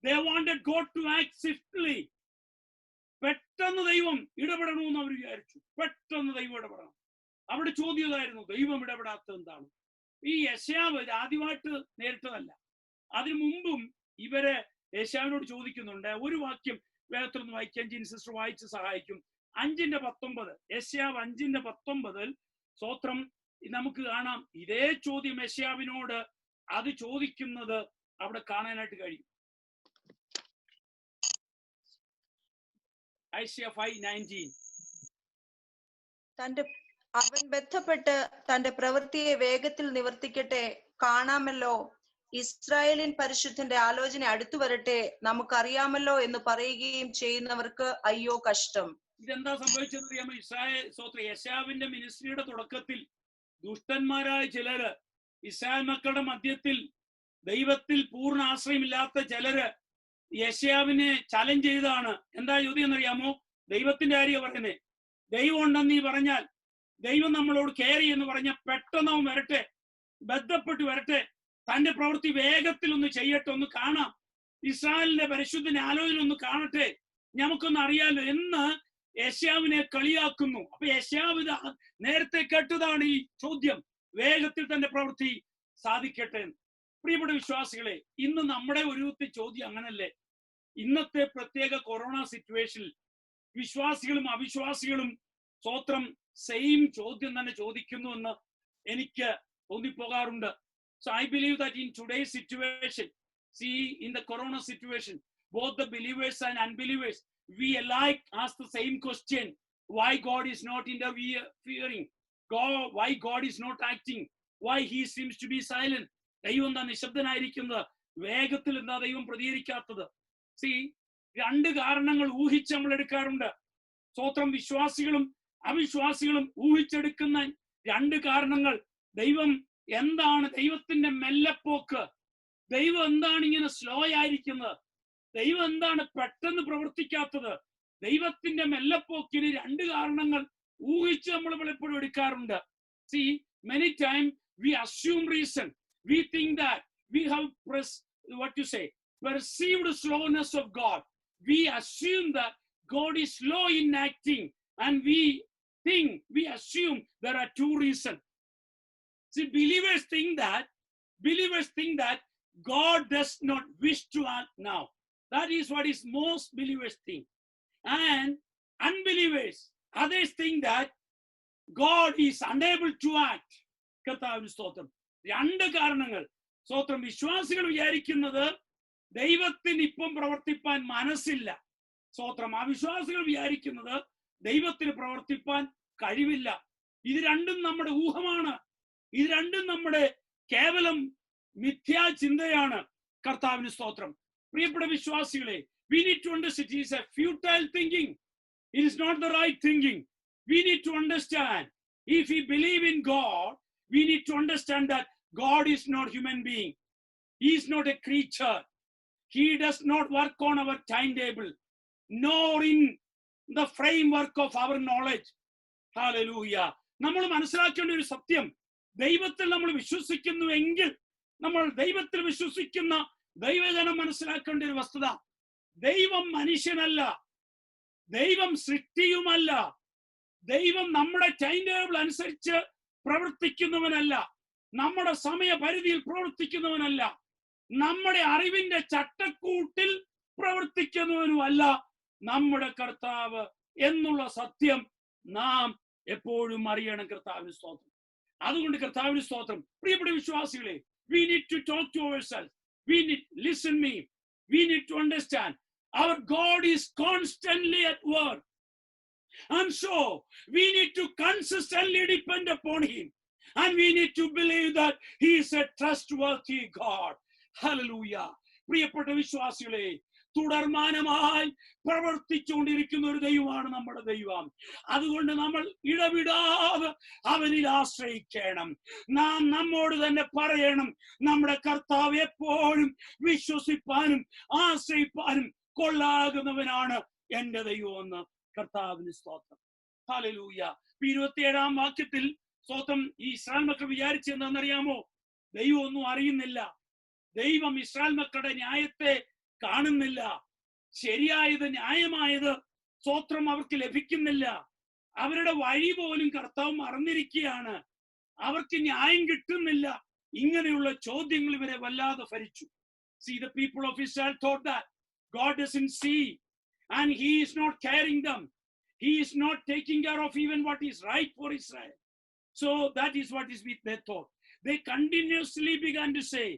Speaker 1: They wanted God to act swiftly. പെട്ടെന്ന് ദൈവം ഇടപെടണമെന്ന് അവർ വിചാരിച്ചു. പെട്ടെന്ന് ദൈവം ഇടപെടണം. അവിടെ ചോദ്യം ഇതായിരുന്നു, ദൈവം ഇടപെടാത്തത് എന്താണ്? ഈ യെശയ്യാവ് ആദ്യമായിട്ട് നേരിട്ടതല്ല, അതിനു മുമ്പും ഇവരെ യെശയ്യാവിനോട് ചോദിക്കുന്നുണ്ട്. ഒരു വാക്യം വേഗത്തിൽ ഒന്ന് വായിക്കാൻ ജിൻ സിസ്റ്റർ വായിച്ച് സഹായിക്കും. 5:19, യെശയ്യാവ് 5:19 സ്തോത്രം. നമുക്ക് കാണാം ഇതേ ചോദ്യം യെശയ്യാവിനോട് അത് ചോദിക്കുന്നത് അവിടെ കാണാനായിട്ട് കഴിയും. ഐശയ്യാ 5:19.
Speaker 2: അവൻ ബന്ധപ്പെട്ട് തന്റെ പ്രവൃത്തിയെ വേഗത്തിൽ നിവർത്തിക്കട്ടെ, കാണാമല്ലോ, ഇസ്രായേലിൻ പരിശുദ്ധന്റെ ആലോചന അടുത്തു വരട്ടെ, നമുക്കറിയാമല്ലോ എന്ന് പറയുകയും ചെയ്യുന്നവർക്ക് അയ്യോ കഷ്ടം.
Speaker 1: ഇതെന്താ സംഭവിച്ചെന്നറിയാമോ? യെശയ്യാവിന്റെ മിനിസ്ട്രിയുടെ തുടക്കത്തിൽ ദുഷ്ടന്മാരായ ചിലര്, ഇസ്രായേൽ മക്കളുടെ മധ്യത്തിൽ ദൈവത്തിൽ പൂർണ്ണ ആശ്രയമില്ലാത്ത ചിലര് യെശയ്യാവിനെ ചലഞ്ച് ചെയ്താണ്. എന്താ ചോദ്യം എന്നറിയാമോ? ദൈവത്തിന്റെ കാര്യം പറയുന്നേ. ദൈവം ഉണ്ടെന്ന് നീ പറഞ്ഞാൽ, ദൈവം നമ്മളോട് കെയർ എന്ന് പറഞ്ഞാൽ പെട്ടെന്ന് അവൻ വരട്ടെ, ബന്ധപ്പെട്ട് വരട്ടെ, തന്റെ പ്രവൃത്തി വേഗത്തിൽ ഒന്ന് ചെയ്യട്ടെ, ഒന്ന് കാണാം, ഇസ്രായേലിന്റെ പരിശുദ്ധന്റെ ആലോചന ഒന്ന് കാണട്ടെ, നമുക്കൊന്ന് അറിയാലോ എന്ന് യെശയ്യാവിനെ കളിയാക്കുന്നു. അപ്പൊ യെശയ്യാവ് നേരത്തെ കേട്ടതാണ് ഈ ചോദ്യം, വേഗത്തിൽ തന്റെ പ്രവൃത്തി സാധിക്കട്ടെ. പ്രിയപ്പെട്ട വിശ്വാസികളെ, ഇന്ന് നമ്മുടെ ഒരു ചോദ്യം അങ്ങനല്ലേ? ഇന്നത്തെ പ്രത്യേക കൊറോണ സിറ്റുവേഷനിൽ വിശ്വാസികളും അവിശ്വാസികളും സ്തോത്രം സെയിം ചോദ്യം തന്നെ ചോദിക്കുന്നു എന്ന് എനിക്ക് തോന്നിപ്പോകാറുണ്ട്. So I believe that in today's situation, in the corona situation, both the believers and unbelievers, we alike ask the same question. why God is not interfering, why God is not acting, why he seems to be silent. ദൈവം എന്താ നിശബ്ദനായിരിക്കുന്നത്? വേഗത്തിൽ എന്താ ദൈവം പ്രതികരിക്കാത്തത്? C, രണ്ട് കാരണങ്ങൾ ഊഹിച്ച് നമ്മൾ എടുക്കാറുണ്ട്. സ്തോത്രം. വിശ്വാസികളും അവിശ്വാസികളും ഊഹിച്ചെടുക്കുന്ന രണ്ട് കാരണങ്ങൾ. ദൈവം എന്താണ്? ദൈവത്തിന്റെ മെല്ലപ്പോക്ക്. ദൈവം എന്താണ് ഇങ്ങനെ സ്ലോ ആയിരിക്കുന്നത്? ദൈവം എന്താണ് പെട്ടെന്ന് പ്രവർത്തിക്കാത്തത്? ദൈവത്തിന്റെ മെല്ലപ്പോക്കിന് രണ്ട് കാരണങ്ങൾ ഊഹിച്ച് നമ്മൾ പലപ്പോഴും എടുക്കാറുണ്ട്. C, many times we assume reason. We think that we have perceived slowness of God. We assume that God is slow in acting, and we assume there are two reasons. See, believers think that God does not wish to act now. That is what is most believers think. And unbelievers, others think that God is unable to act. കർത്താവിന് സ്തോത്രം. രണ്ട് കാരണങ്ങൾ. സ്തോത്രം. വിശ്വാസികൾ വിചാരിക്കുന്നത് ദൈവത്തിന് ഇപ്പം പ്രവർത്തിപ്പാൻ മനസ്സില്ല. സ്തോത്രം. അവിശ്വാസികൾ വിചാരിക്കുന്നത് ദൈവത്തിന് പ്രവർത്തിപ്പാൻ കഴിവില്ല. ഇത് രണ്ടും നമ്മുടെ ഊഹമാണ്. ഇത് രണ്ടും നമ്മുടെ കേവലം മിഥ്യാ ചിന്തയാണ്. കർത്താവിന് സ്തോത്രം. പ്രിയപ്പെട്ട വിശ്വാസികളെ, we need to understand it is a futile thinking. It is not the right thinking. We need to understand, if we believe in God, we need to understand that God is not human being. He is not a creature. He does not work on our timetable, nor in the framework of our knowledge. Hallelujah. നമ്മൾ മനസ്സിലാക്കേണ്ട ഒരു സത്യം, ദൈവത്തിൽ നമ്മൾ വിശ്വസിക്കുന്നുവെങ്കിൽ, നമ്മൾ ദൈവത്തിൽ വിശ്വസിക്കുന്ന ദൈവജനം മനസ്സിലാക്കേണ്ട ഒരു വസ്തുത, ദൈവം മനുഷ്യനല്ല, ദൈവം സൃഷ്ടിയുമല്ല, ദൈവം നമ്മുടെ ടൈം ടേബിൾ അനുസരിച്ച് പ്രവർത്തിക്കുന്നവനല്ല, നമ്മുടെ സമയപരിധിയിൽ പ്രവർത്തിക്കുന്നവനല്ല, നമ്മുടെ അറിവിന്റെ ചട്ടക്കൂട്ടിൽ പ്രവർത്തിക്കുന്നവനുമല്ല നമ്മുടെ കർത്താവ് എന്നുള്ള സത്യം നാം എപ്പോഴും അറിയണം. കർത്താവിന് സ്തോത്രം. അതുകൊണ്ട് കർത്താവിന് സ്തോത്രം. പ്രിയപ്പെട്ട വിശ്വാസികളെ, we need to talk to ourselves. Listen me. We need to understand our God is constantly at work. And so we need to consistently depend upon him. And we need to believe that he is a trustworthy God. Hallelujah. പ്രിയപ്പെട്ട വിശ്വാസികളെ, തുടർമാനമായി പ്രവർത്തിച്ചുകൊണ്ടിരിക്കുന്ന ഒരു ദൈവമാണ് നമ്മുടെ ദൈവം. അതുകൊണ്ട് നമ്മൾ ഇടവിടാതെ അവനിൽ ആശ്രയിക്കണം. നാം നമ്മോട് തന്നെ പറയണം, നമ്മുടെ കർത്താവ് എപ്പോഴും വിശ്വസിപ്പാനും ആശ്രയിപ്പാനും കൊള്ളാകുന്നവനാണ് എന്റെ ദൈവമെന്ന്. കർത്താവിന് സ്തോത്രം. ഹല്ലേലൂയ. 27-ാം വാക്യത്തിൽ സ്തോത്രം, ഈ ഇസ്രായേൽ മക്കൾ വിചാരിച്ചെന്താണെന്നറിയാമോ? ദൈവം ഒന്നും അറിയുന്നില്ല. ദൈവം ഇസ്രായേൽ മക്കളുടെ ന്യായത്തെ കാണുന്നില്ല. ശരിയായത്, ന്യായമായത് സ്തോത്രം അവർക്ക് ലഭിക്കുന്നില്ല. അവരുടെ വഴി പോലും കർത്താവ് മറന്നിരിക്കുകയാണ്. അവർക്ക് ന്യായം കിട്ടുന്നില്ല. ഇങ്ങനെയുള്ള ചോദ്യങ്ങൾ ഇവരെ വല്ലാതെ ഭരിച്ചു. See, the people of Israel thought that God doesn't see and he is not caring them. He is not taking care of even what is right for Israel. So that is what is with their thought. They continuously began to say,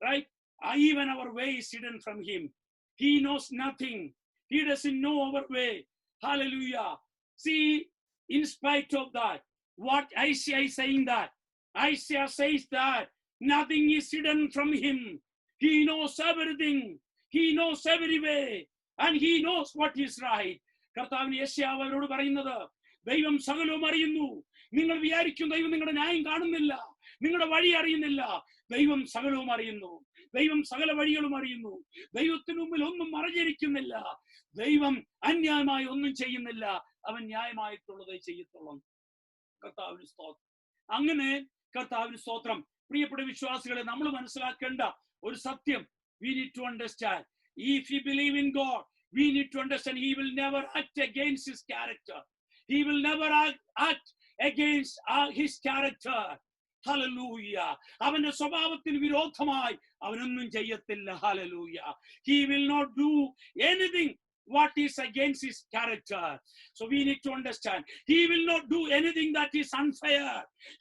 Speaker 1: right, even our way is hidden from him. He knows nothing. He doesn't know our way. Hallelujah. See, in spite of that, what Isaiah is saying, that Isaiah says that nothing is hidden from him. He knows everything. He knows every way. And he knows what is right. കർത്താവിന് യെശയ്യാവ് അവരോട് പറയുന്നത്, ദൈവം സകലവും അറിയുന്നു. നിങ്ങൾ വിചാരിക്കും ദൈവം നിങ്ങളുടെ ന്യായം കാണുന്നില്ല, നിങ്ങളുടെ വഴി അറിയുന്നില്ല. ദൈവം സകലവും അറിയുന്നു. ദൈവം സകല വഴികളും അറിയുന്നു. ദൈവത്തിന് മുമ്പിൽ ഒന്നും മറഞ്ഞിരിക്കുന്നില്ല. ദൈവം അന്യായമായി ഒന്നും ചെയ്യുന്നില്ല. അവൻ ന്യായമായിട്ടുള്ളതേ ചെയ്യത്തുള്ളൂ. കർത്താവിന് സ്തോത്രം. അങ്ങനെ കർത്താവിന് സ്തോത്രം. പ്രിയപ്പെട്ട വിശ്വാസികളെ, നമ്മൾ മനസ്സിലാക്കേണ്ട ഒരു സത്യം, we need to understand, if we believe in God, we need to understand he will never act against his character. He will never act against his character. Hallelujah. അവന്റെ സ്വഭാവത്തിന് വിരോധമായി അവനൊന്നും ചെയ്യത്തില്ല. Hallelujah. He will not do anything what is against his character. So we need to understand, he will not do anything that is unfair.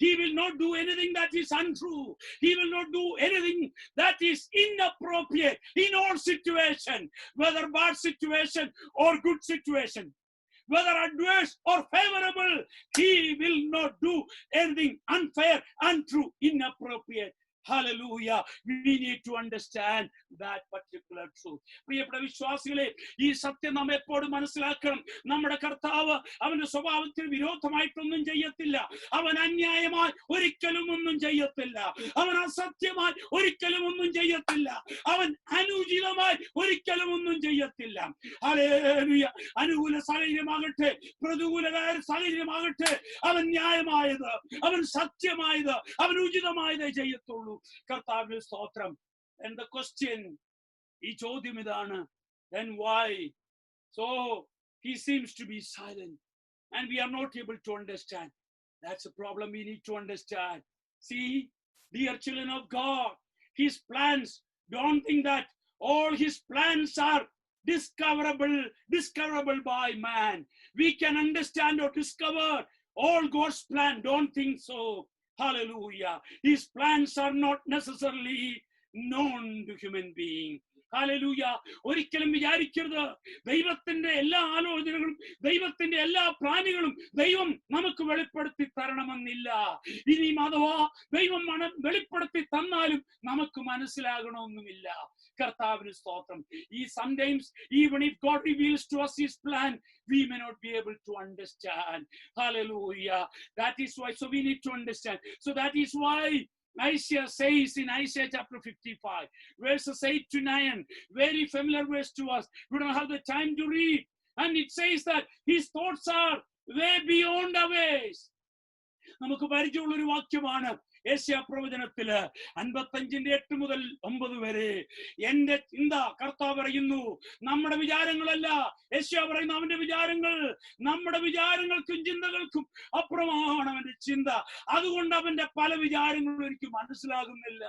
Speaker 1: He will not do anything that is untrue. He will not do anything that is inappropriate in all situation, whether bad situation or good situation, whether adverse or favorable, he will not do anything unfair, untrue, inappropriate. Hallelujah. We need to understand that particular truth. പ്രിയപ്പെട്ട വിശ്വാസികളെ, ഈ സത്യം നാം എപ്പോഴും മനസ്സിലാക്കണം. നമ്മുടെ കർത്താവ് അവന്റെ സ്വഭാവത്തിന് വിരോധമായിട്ടൊന്നും ചെയ്യത്തില്ല. അവൻ അന്യായമായി ഒരിക്കലും ഒന്നും ചെയ്യത്തില്ല. അവൻ അസത്യമായി ഒരിക്കലും ഒന്നും ചെയ്യത്തില്ല. അവൻ അനുചിതമായി ഒരിക്കലും ഒന്നും ചെയ്യത്തില്ല. ഹല്ലേലൂയ. അനുകൂല സാഹചര്യമാകട്ടെ, പ്രതികൂല സാഹചര്യമാകട്ടെ, അവൻ ന്യായമായത്, അവൻ സത്യമായത്, അവൻ ഉചിതമായതേ ചെയ്യത്തുള്ളൂ. കർത്താവിന്റെ സ്തോത്രം. And the question, ഈ ചോദ്യം ഇതാണ്, then why? So he seems to be silent and we are not able to understand. That's a problem we need to understand. See, dear children of God, his plans, don't think that all his plans are discoverable by man. We can understand or discover all God's plan. Don't think so. Hallelujah. His plans are not necessarily known to human being. Hallelujah. ഒരിക്കലും വിചാരിക്കരുത് ദൈവത്തിന്റെ എല്ലാ ആലോചനകളും ദൈവത്തിന്റെ എല്ലാ പ്ലാനുകളും ദൈവം നമുക്ക് വെളിപ്പെടുത്തി തരണമെന്നില്ല. ഇനിയും അഥവാ ദൈവം വെളിപ്പെടുത്തി തന്നാലും നമുക്ക് മനസ്സിലാകണമെന്നുമില്ല. കർത്താവിന് സ്തോത്രം. Sometimes even if God reveals to us his plan, we may not be able to understand. Hallelujah. That is why, so we need to understand. So that is why Isaiah says in Isaiah chapter 55, verses 8 to 9, very familiar verse to us. We don't have the time to read. And it says that his thoughts are way beyond our ways. നമുക്ക് പരിചയമുള്ളൊരു വാക്യമാണ് യെശയ്യാ പ്രവചനത്തില് 55:8 മുതൽ 9 വരെ. എന്റെ ചിന്ത, കർത്താവ് പറയുന്നു, നമ്മുടെ വിചാരങ്ങളല്ല. യെശയ്യാ പറയുന്നു, അവന്റെ വിചാരങ്ങൾ നമ്മുടെ വിചാരങ്ങൾക്കും ചിന്തകൾക്കും അപ്പുറമാണ് അവന്റെ ചിന്ത. അതുകൊണ്ട് അവന്റെ പല വിചാരങ്ങളും എനിക്ക് മനസ്സിലാകുന്നില്ല.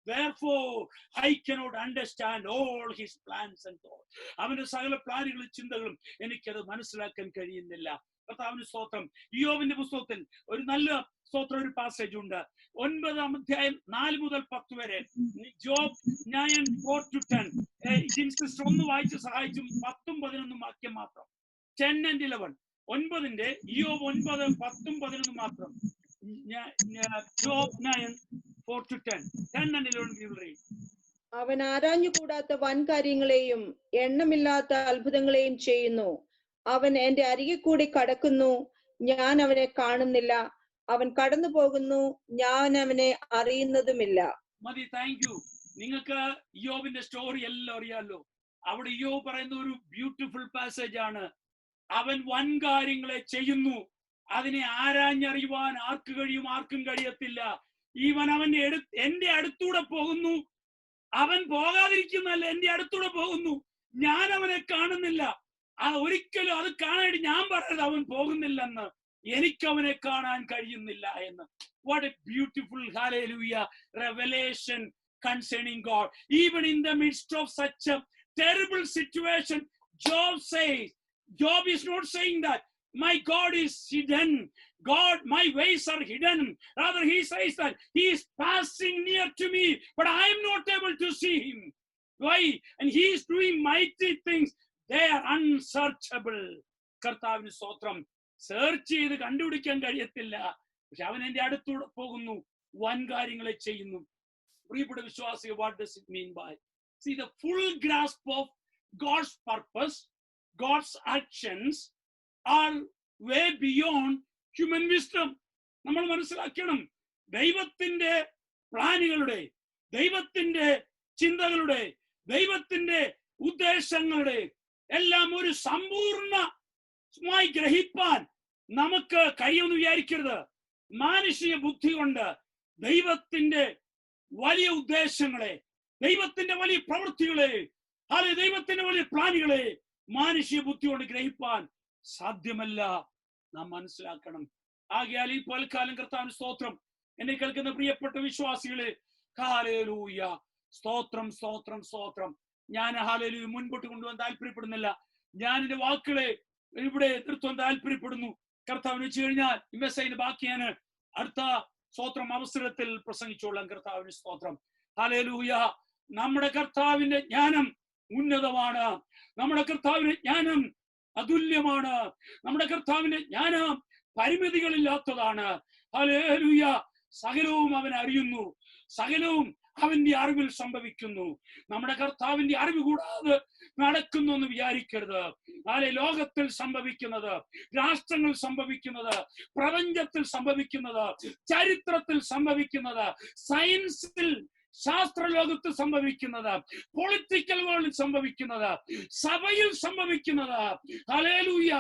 Speaker 1: Therefore, I cannot understand all his plans and thoughts. അവന്റെ സകല പ്ലാനുകളും ചിന്തകളും എനിക്കത് മനസ്സിലാക്കാൻ കഴിയുന്നില്ല. കർത്താവിന്റെ സ്തോത്രം. ഇയ്യോബിന്റെ പുസ്തകത്തിൽ ഒരു നല്ല സ്തോത്രം, ഒരു പാസേജ് ഉണ്ട്. 9-ാം അധ്യായം 4 മുതൽ 10 വരെ. ജോബ് 9:4-10. സിസ്റ്റർ ഒന്ന് വായിച്ച് സഹായിച്ചും 10ഉം 11ഉം വാക്യം മാത്രം. 10 and 11. 9-ന്റെ ഇയ്യോബ് 9, 10ഉം 11ഉം മാത്രം. Job 9:4-10. 10 and 11 we will read.
Speaker 2: അവൻ ആരാഞ്ഞുകൂടാത്ത വൻ കാര്യങ്ങളെയും എണ്ണമില്ലാത്ത അത്ഭുതങ്ങളെയും ചെയ്യുന്നു. അവൻ എന്റെ അരികെ കൂടി കടക്കുന്നു, ഞാൻ അവനെ കാണുന്നില്ല. അവൻ കടന്നു പോകുന്നു, ഞാൻ അവനെ അറിയുന്നതുമില്ല.
Speaker 1: മതി. Thank U. നിങ്ങൾക്ക് ഇയ്യോബിന്റെ സ്റ്റോറി എല്ലാം അറിയാലോ. അവിടെ ഇയ്യോബ് പറയുന്ന ഒരു ബ്യൂട്ടിഫുൾ പാസേജ് ആണ്. അവൻ വൻ കാര്യങ്ങളെ ചെയ്യുന്നു, അതിനെ ആരാഞ്ഞറിയുവാൻ ആർക്ക് കഴിയും? ആർക്കും കഴിയത്തില്ല. അവൻ എന്റെ അടുത്തൂടെ പോകുന്നു. അവൻ പോകാതിരിക്കുന്നല്ല, എന്റെ അടുത്തൂടെ പോകുന്നു, ഞാൻ അവനെ കാണുന്നില്ല. ഒരിക്കലും അത് കാണാനായിട്ട് ഞാൻ പറയരുത് അവൻ പോകുന്നില്ലെന്ന്, എനിക്ക് അവനെ കാണാൻ കഴിയുന്നില്ല എന്ന്. What a beautiful, hallelujah, revelation concerning God. Even in the midst of such a terrible situation, Job says, Job is not saying that my God is hidden, God, my ways are hidden. Rather, he says that he is passing near to me, but I am not able to see him. Why? And he is doing mighty things. They are unsearchable. കർത്താവിന് സ്തോത്രം. Search ചെയ്ത് കണ്ടുപിടിക്കാൻ കഴിയത്തില്ല. പക്ഷെ അവൻ എന്റെ അടുത്തൂടെ പോകുന്നു, വൻ കാര്യങ്ങളെ ചെയ്യുന്നു. പ്രിയപ്പെട്ട വിശ്വാസികൾ, what does it mean by? See, the full grasp of God's purpose, God's actions are way beyond human wisdom. നമ്മൾ മനസ്സിലാക്കണം, ദൈവത്തിന്റെ പ്ലാനുകളുടെ, ദൈവത്തിന്റെ ചിന്തകളുടെ, ദൈവത്തിന്റെ ഉദ്ദേശങ്ങളുടെ എല്ലാം ഒരു സമ്പൂർണമായി ഗ്രഹിപ്പാൻ നമുക്ക് കഴിയുമെന്ന് വിചാരിക്കരുത്. മാനുഷിക ബുദ്ധി കൊണ്ട് ദൈവത്തിന്റെ വലിയ ഉദ്ദേശങ്ങളെ, ദൈവത്തിന്റെ വലിയ പ്രവൃത്തികളെ, അല്ലെ ദൈവത്തിന്റെ വലിയ പ്ലാനുകളെ മാനുഷിക ബുദ്ധി കൊണ്ട് ഗ്രഹിപ്പാൻ സാധ്യമല്ല. നാം മനസ്സിലാക്കണം. ആകയാൽ ഈ പൽക്കാലം കർത്താവിന് സ്തോത്രം. എന്നെ കേൾക്കുന്ന പ്രിയപ്പെട്ട വിശ്വാസികളെ, ഹല്ലേലൂയ, സ്തോത്രം, സ്തോത്രം, സ്തോത്രം. ഞാൻ ഹല്ലേലൂയ മുൻപോട്ട് കൊണ്ടുപോകാൻ താല്പര്യപ്പെടുന്നില്ല. ഞാൻ എന്റെ വാക്കുകളെ ഇവിടെ നിർത്താൻ താല്പര്യപ്പെടുന്നു. കർത്താവിന് വെച്ച് കഴിഞ്ഞാൽ ഈ മെസ്സേജിന്റെ ബാക്കി ഞാൻ അടുത്ത സ്തോത്രം അവസരത്തിൽ പ്രസംഗിച്ചോളാം. കർത്താവിന് സ്തോത്രം. ഹല്ലേലൂയ. നമ്മുടെ കർത്താവിന്റെ ജ്ഞാനം ഉന്നതമാണ്. നമ്മുടെ കർത്താവിന്റെ ജ്ഞാനം അതുല്യമാണ്. നമ്മുടെ കർത്താവിന്റെ ജ്ഞാനം പരിമിതികളില്ലാത്തതാണ്. ഹല്ലേലൂയ. സകലവും അവൻ അറിയുന്നു, സകലവും അവന്റെ അറിവിൽ സംഭവിക്കുന്നു. നമ്മുടെ കർത്താവിന്റെ അറിവ് കൂടാതെ നടക്കുന്നു എന്ന് വിചാരിക്കരുത്. ലോകത്തിൽ സംഭവിക്കുന്നത്, രാഷ്ട്രങ്ങൾ സംഭവിക്കുന്നത്, പ്രപഞ്ചത്തിൽ സംഭവിക്കുന്നത്, ചരിത്രത്തിൽ സംഭവിക്കുന്നത്, സയൻസിൽ ശാസ്ത്രലോകത്ത് സംഭവിക്കുന്നത്, പൊളിറ്റിക്കൽ വേൾഡിൽ സംഭവിക്കുന്നത്, സഭയിൽ സംഭവിക്കുന്നത്, ഹല്ലേലൂയ,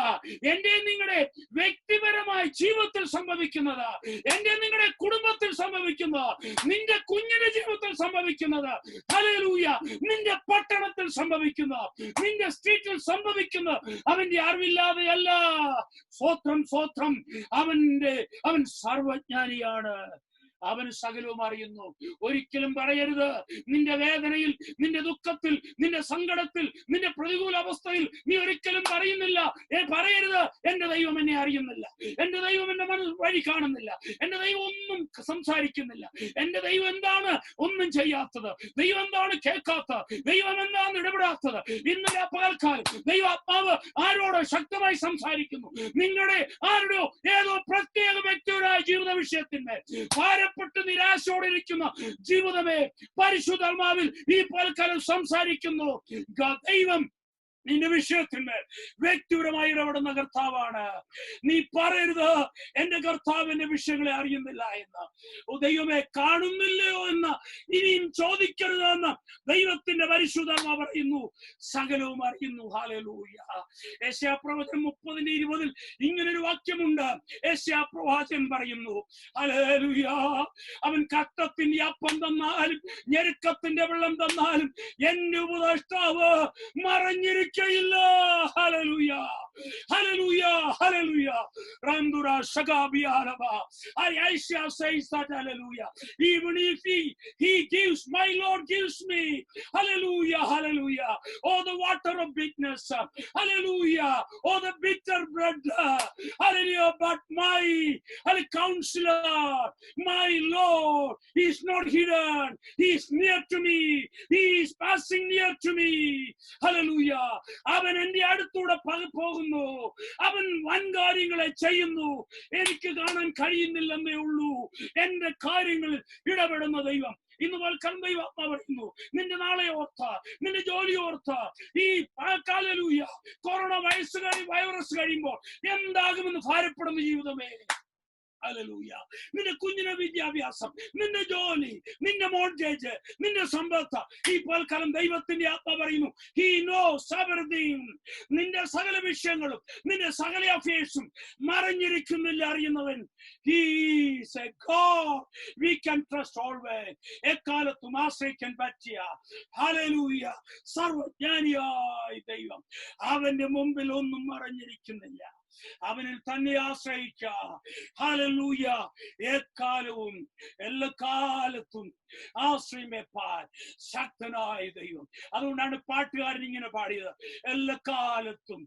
Speaker 1: എന്റെ നിങ്ങളുടെ വ്യക്തിപരമായ ജീവിതത്തിൽ സംഭവിക്കുന്നത്, എന്റെ നിങ്ങളുടെ കുടുംബത്തിൽ സംഭവിക്കുന്നത്, നിന്റെ കുഞ്ഞിന്റെ ജീവിതത്തിൽ സംഭവിക്കുന്നത്, ഹല്ലേലൂയ, നിന്റെ പട്ടണത്തിൽ സംഭവിക്കുന്നത്, നിന്റെ സ്ട്രീറ്റിൽ സംഭവിക്കുന്നത് അവന്റെ അറിവില്ലാതെയല്ല. സ്വത്രം സ്വത്രം. അവൻ സർവജ്ഞാനിയാണ്. അവന് സകലവും അറിയുന്നു. ഒരിക്കലും പറയരുത് നിന്റെ വേദനയിൽ, നിന്റെ ദുഃഖത്തിൽ, നിന്റെ സങ്കടത്തിൽ, നിന്റെ പ്രതികൂല അവസ്ഥയിൽ നീ ഒരിക്കലും പറയരുത് എന്റെ ദൈവം എന്നെ അറിയുന്നില്ല, എന്റെ ദൈവം എന്റെ വഴി കാണുന്നില്ല, എന്റെ ദൈവം ഒന്നും സംസാരിക്കുന്നില്ല, എന്റെ ദൈവം എന്താണ് ഒന്നും ചെയ്യാത്തത്, ദൈവം എന്താണ് കേൾക്കാത്തത്, ദൈവം എന്താണ് ഇടപെടാത്തത്. ഇന്നലെ പകൽക്കാലം ദൈവാത്മാവ് ആരോടോ ശക്തമായി സംസാരിക്കുന്നു. നിങ്ങളുടെ ആരുടെയോ ഏതോ പ്രത്യേക വ്യക്തിയുടെ ജീവിത വിഷയത്തിന്മേൽ ഭാരപ്പെട്ട് നിരാശയോടിരിക്കുന്ന ജീവിതമേ, പരിശുദ്ധാത്മാവിൽ ഈ പൽക്കാലം സംസാരിക്കുന്നു. ദൈവം നിന്റെ വിഷയത്തിന്മേൽ വ്യക്തിപരമായി ഇടപെടുന്ന കർത്താവാണ്. നീ പറയരുത് എന്റെ കർത്താവിന്റെ വിഷയങ്ങളെ അറിയുന്നില്ല എന്ന്. ദൈവമേ, കാണുന്നില്ലയോ എന്ന് ഇനിയും ചോദിക്കരുത് എന്ന് ദൈവത്തിന്റെ പരിശുദ്ധാത്മാവ് പറയുന്നു. സകലവും അറിയുന്നു. ഹല്ലേലൂയ. യെശയ്യാപ്രവചനം 30:20 ഇങ്ങനൊരു വാക്യമുണ്ട്. യെശയ്യാപ്രവാചകൻ പറയുന്നു, ഹല്ലേലൂയ, അവൻ കഷ്ടത്തിന്റെ അപ്പം തന്നാലും ഞെരുക്കത്തിന്റെ വെള്ളം തന്നാലും എന്റെ ഉപദേഷ്ടാവ് മറഞ്ഞിരിക്കും. Hallelujah, hallelujah, hallelujah. Randura Shagabiaraba. Isaiah says that, hallelujah. Even if he gives, my Lord gives me, hallelujah, hallelujah. Oh, the water of bitterness, hallelujah. Oh, the bitter bread, hallelujah. But my counselor, my Lord, he is not hidden. He is near to me. He is passing near to me. Hallelujah. അവൻ എന്റെ അടുത്തൂടെ പോകുന്നു. അവൻ വൻകാര്യങ്ങളെ ചെയ്യുന്നു. എനിക്ക് കാണാൻ കഴിയുന്നില്ലെന്നേ ഉള്ളൂ. എന്റെ കാര്യങ്ങളിൽ ഇടപെടുന്ന ദൈവം. ഇന്ന് വൽക്കരം ദൈവാത്മാവ് പറയുന്നു, നിന്റെ നാളെ ഓർത്ത, നിന്റെ ജോലി ഓർത്ത, ഈ ഹല്ലേലൂയ കൊറോണ വൈറസ് കഴിയുമ്പോൾ എന്താകുമെന്ന് ഭാരപ്പെടുന്ന ജീവിതമേ, ഹല്ലേലൂയ, നിന്റെ കുഞ്ഞിന്റെ വിദ്യാഭ്യാസം, നിന്റെ ജോലി, നിന്റെ മോർഗേജ്, നിന്റെ സമ്പത്ത്, ഈ പൽക്കാലം ദൈവത്തിന്റെ ആത്മാ പറയുന്നു, he knows everything. നിന്റെ സകല വിഷയങ്ങളും, നിന്റെ സകല അഫയേഴ്സും മറഞ്ഞിരിക്കുന്നില്ല അറിയുന്നവൻ. He is a God we can trust always. എക്കാലത്തും ആശ്രയിക്കാൻ പറ്റിയ, ഹല്ലേലൂയ, സർവജ്ഞാനിയായ ദൈവം. അവന്റെ മുമ്പിൽ ഒന്നും മറഞ്ഞിരിക്കുന്നില്ല. അവനിൽ തന്നെ ആശ്രയിക്കാം. ഹല്ലേലൂയ. എക്കാലവും എല്ലാ കാലത്തും ആശ്രയം വെപ്പാൻ ശക്തനായ ദൈവം. അതുകൊണ്ടാണ് പാട്ടുകാരൻ ഇങ്ങനെ പാടിയത്, എല്ലാ കാലത്തും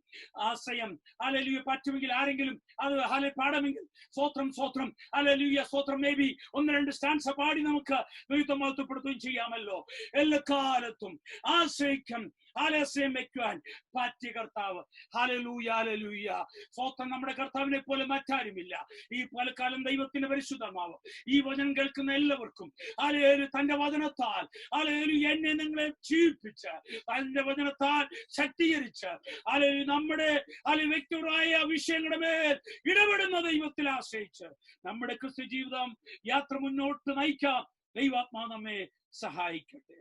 Speaker 1: ആശ്രയം. ഹല്ലേലൂയ. പറ്റുമെങ്കിൽ ആരെങ്കിലും അത് പാടമെങ്കിൽ സ്വത്രം സ്വത്രം, ഹല്ലേലൂയ, സ്വത്രം. മേ ബി 1-2 സ്റ്റാൻസ പാടി നമുക്ക് ദൈവത്തെ മഹത്വപ്പെടുത്തുകയും ചെയ്യാമല്ലോ. എല്ലാ കാലത്തും ആശ്രയിക്കാൻ, ആശ്രയം വെക്കുവാൻ പറ്റിയ കർത്താവ്. Hallelujah, hallelujah. സ്വത്രം. നമ്മുടെ കർത്താവിനെ പോലെ മറ്റാരുമില്ല. ഈ പലകാലം ദൈവത്തിന്റെ പരിശുദ്ധമാവ് ഈ വചനം കേൾക്കുന്ന എല്ലാവർക്കും തന്റെ വചനത്താൽ എന്നെ നിങ്ങളെ ജീവിപ്പിച്ച്, തന്റെ വചനത്താൽ ശക്തീകരിച്ച്, നമ്മുടെ വ്യക്തിപരമായ വിഷയങ്ങളുടെ മേൽ ഇടപെടുന്ന ദൈവത്തിൽ ആശ്രയിച്ച് നമ്മുടെ ക്രിസ്തു ജീവിതം യാത്ര മുന്നോട്ട് നയിക്കാം. ദൈവാത്മാവ് നമ്മെ സഹായിക്കട്ടെ.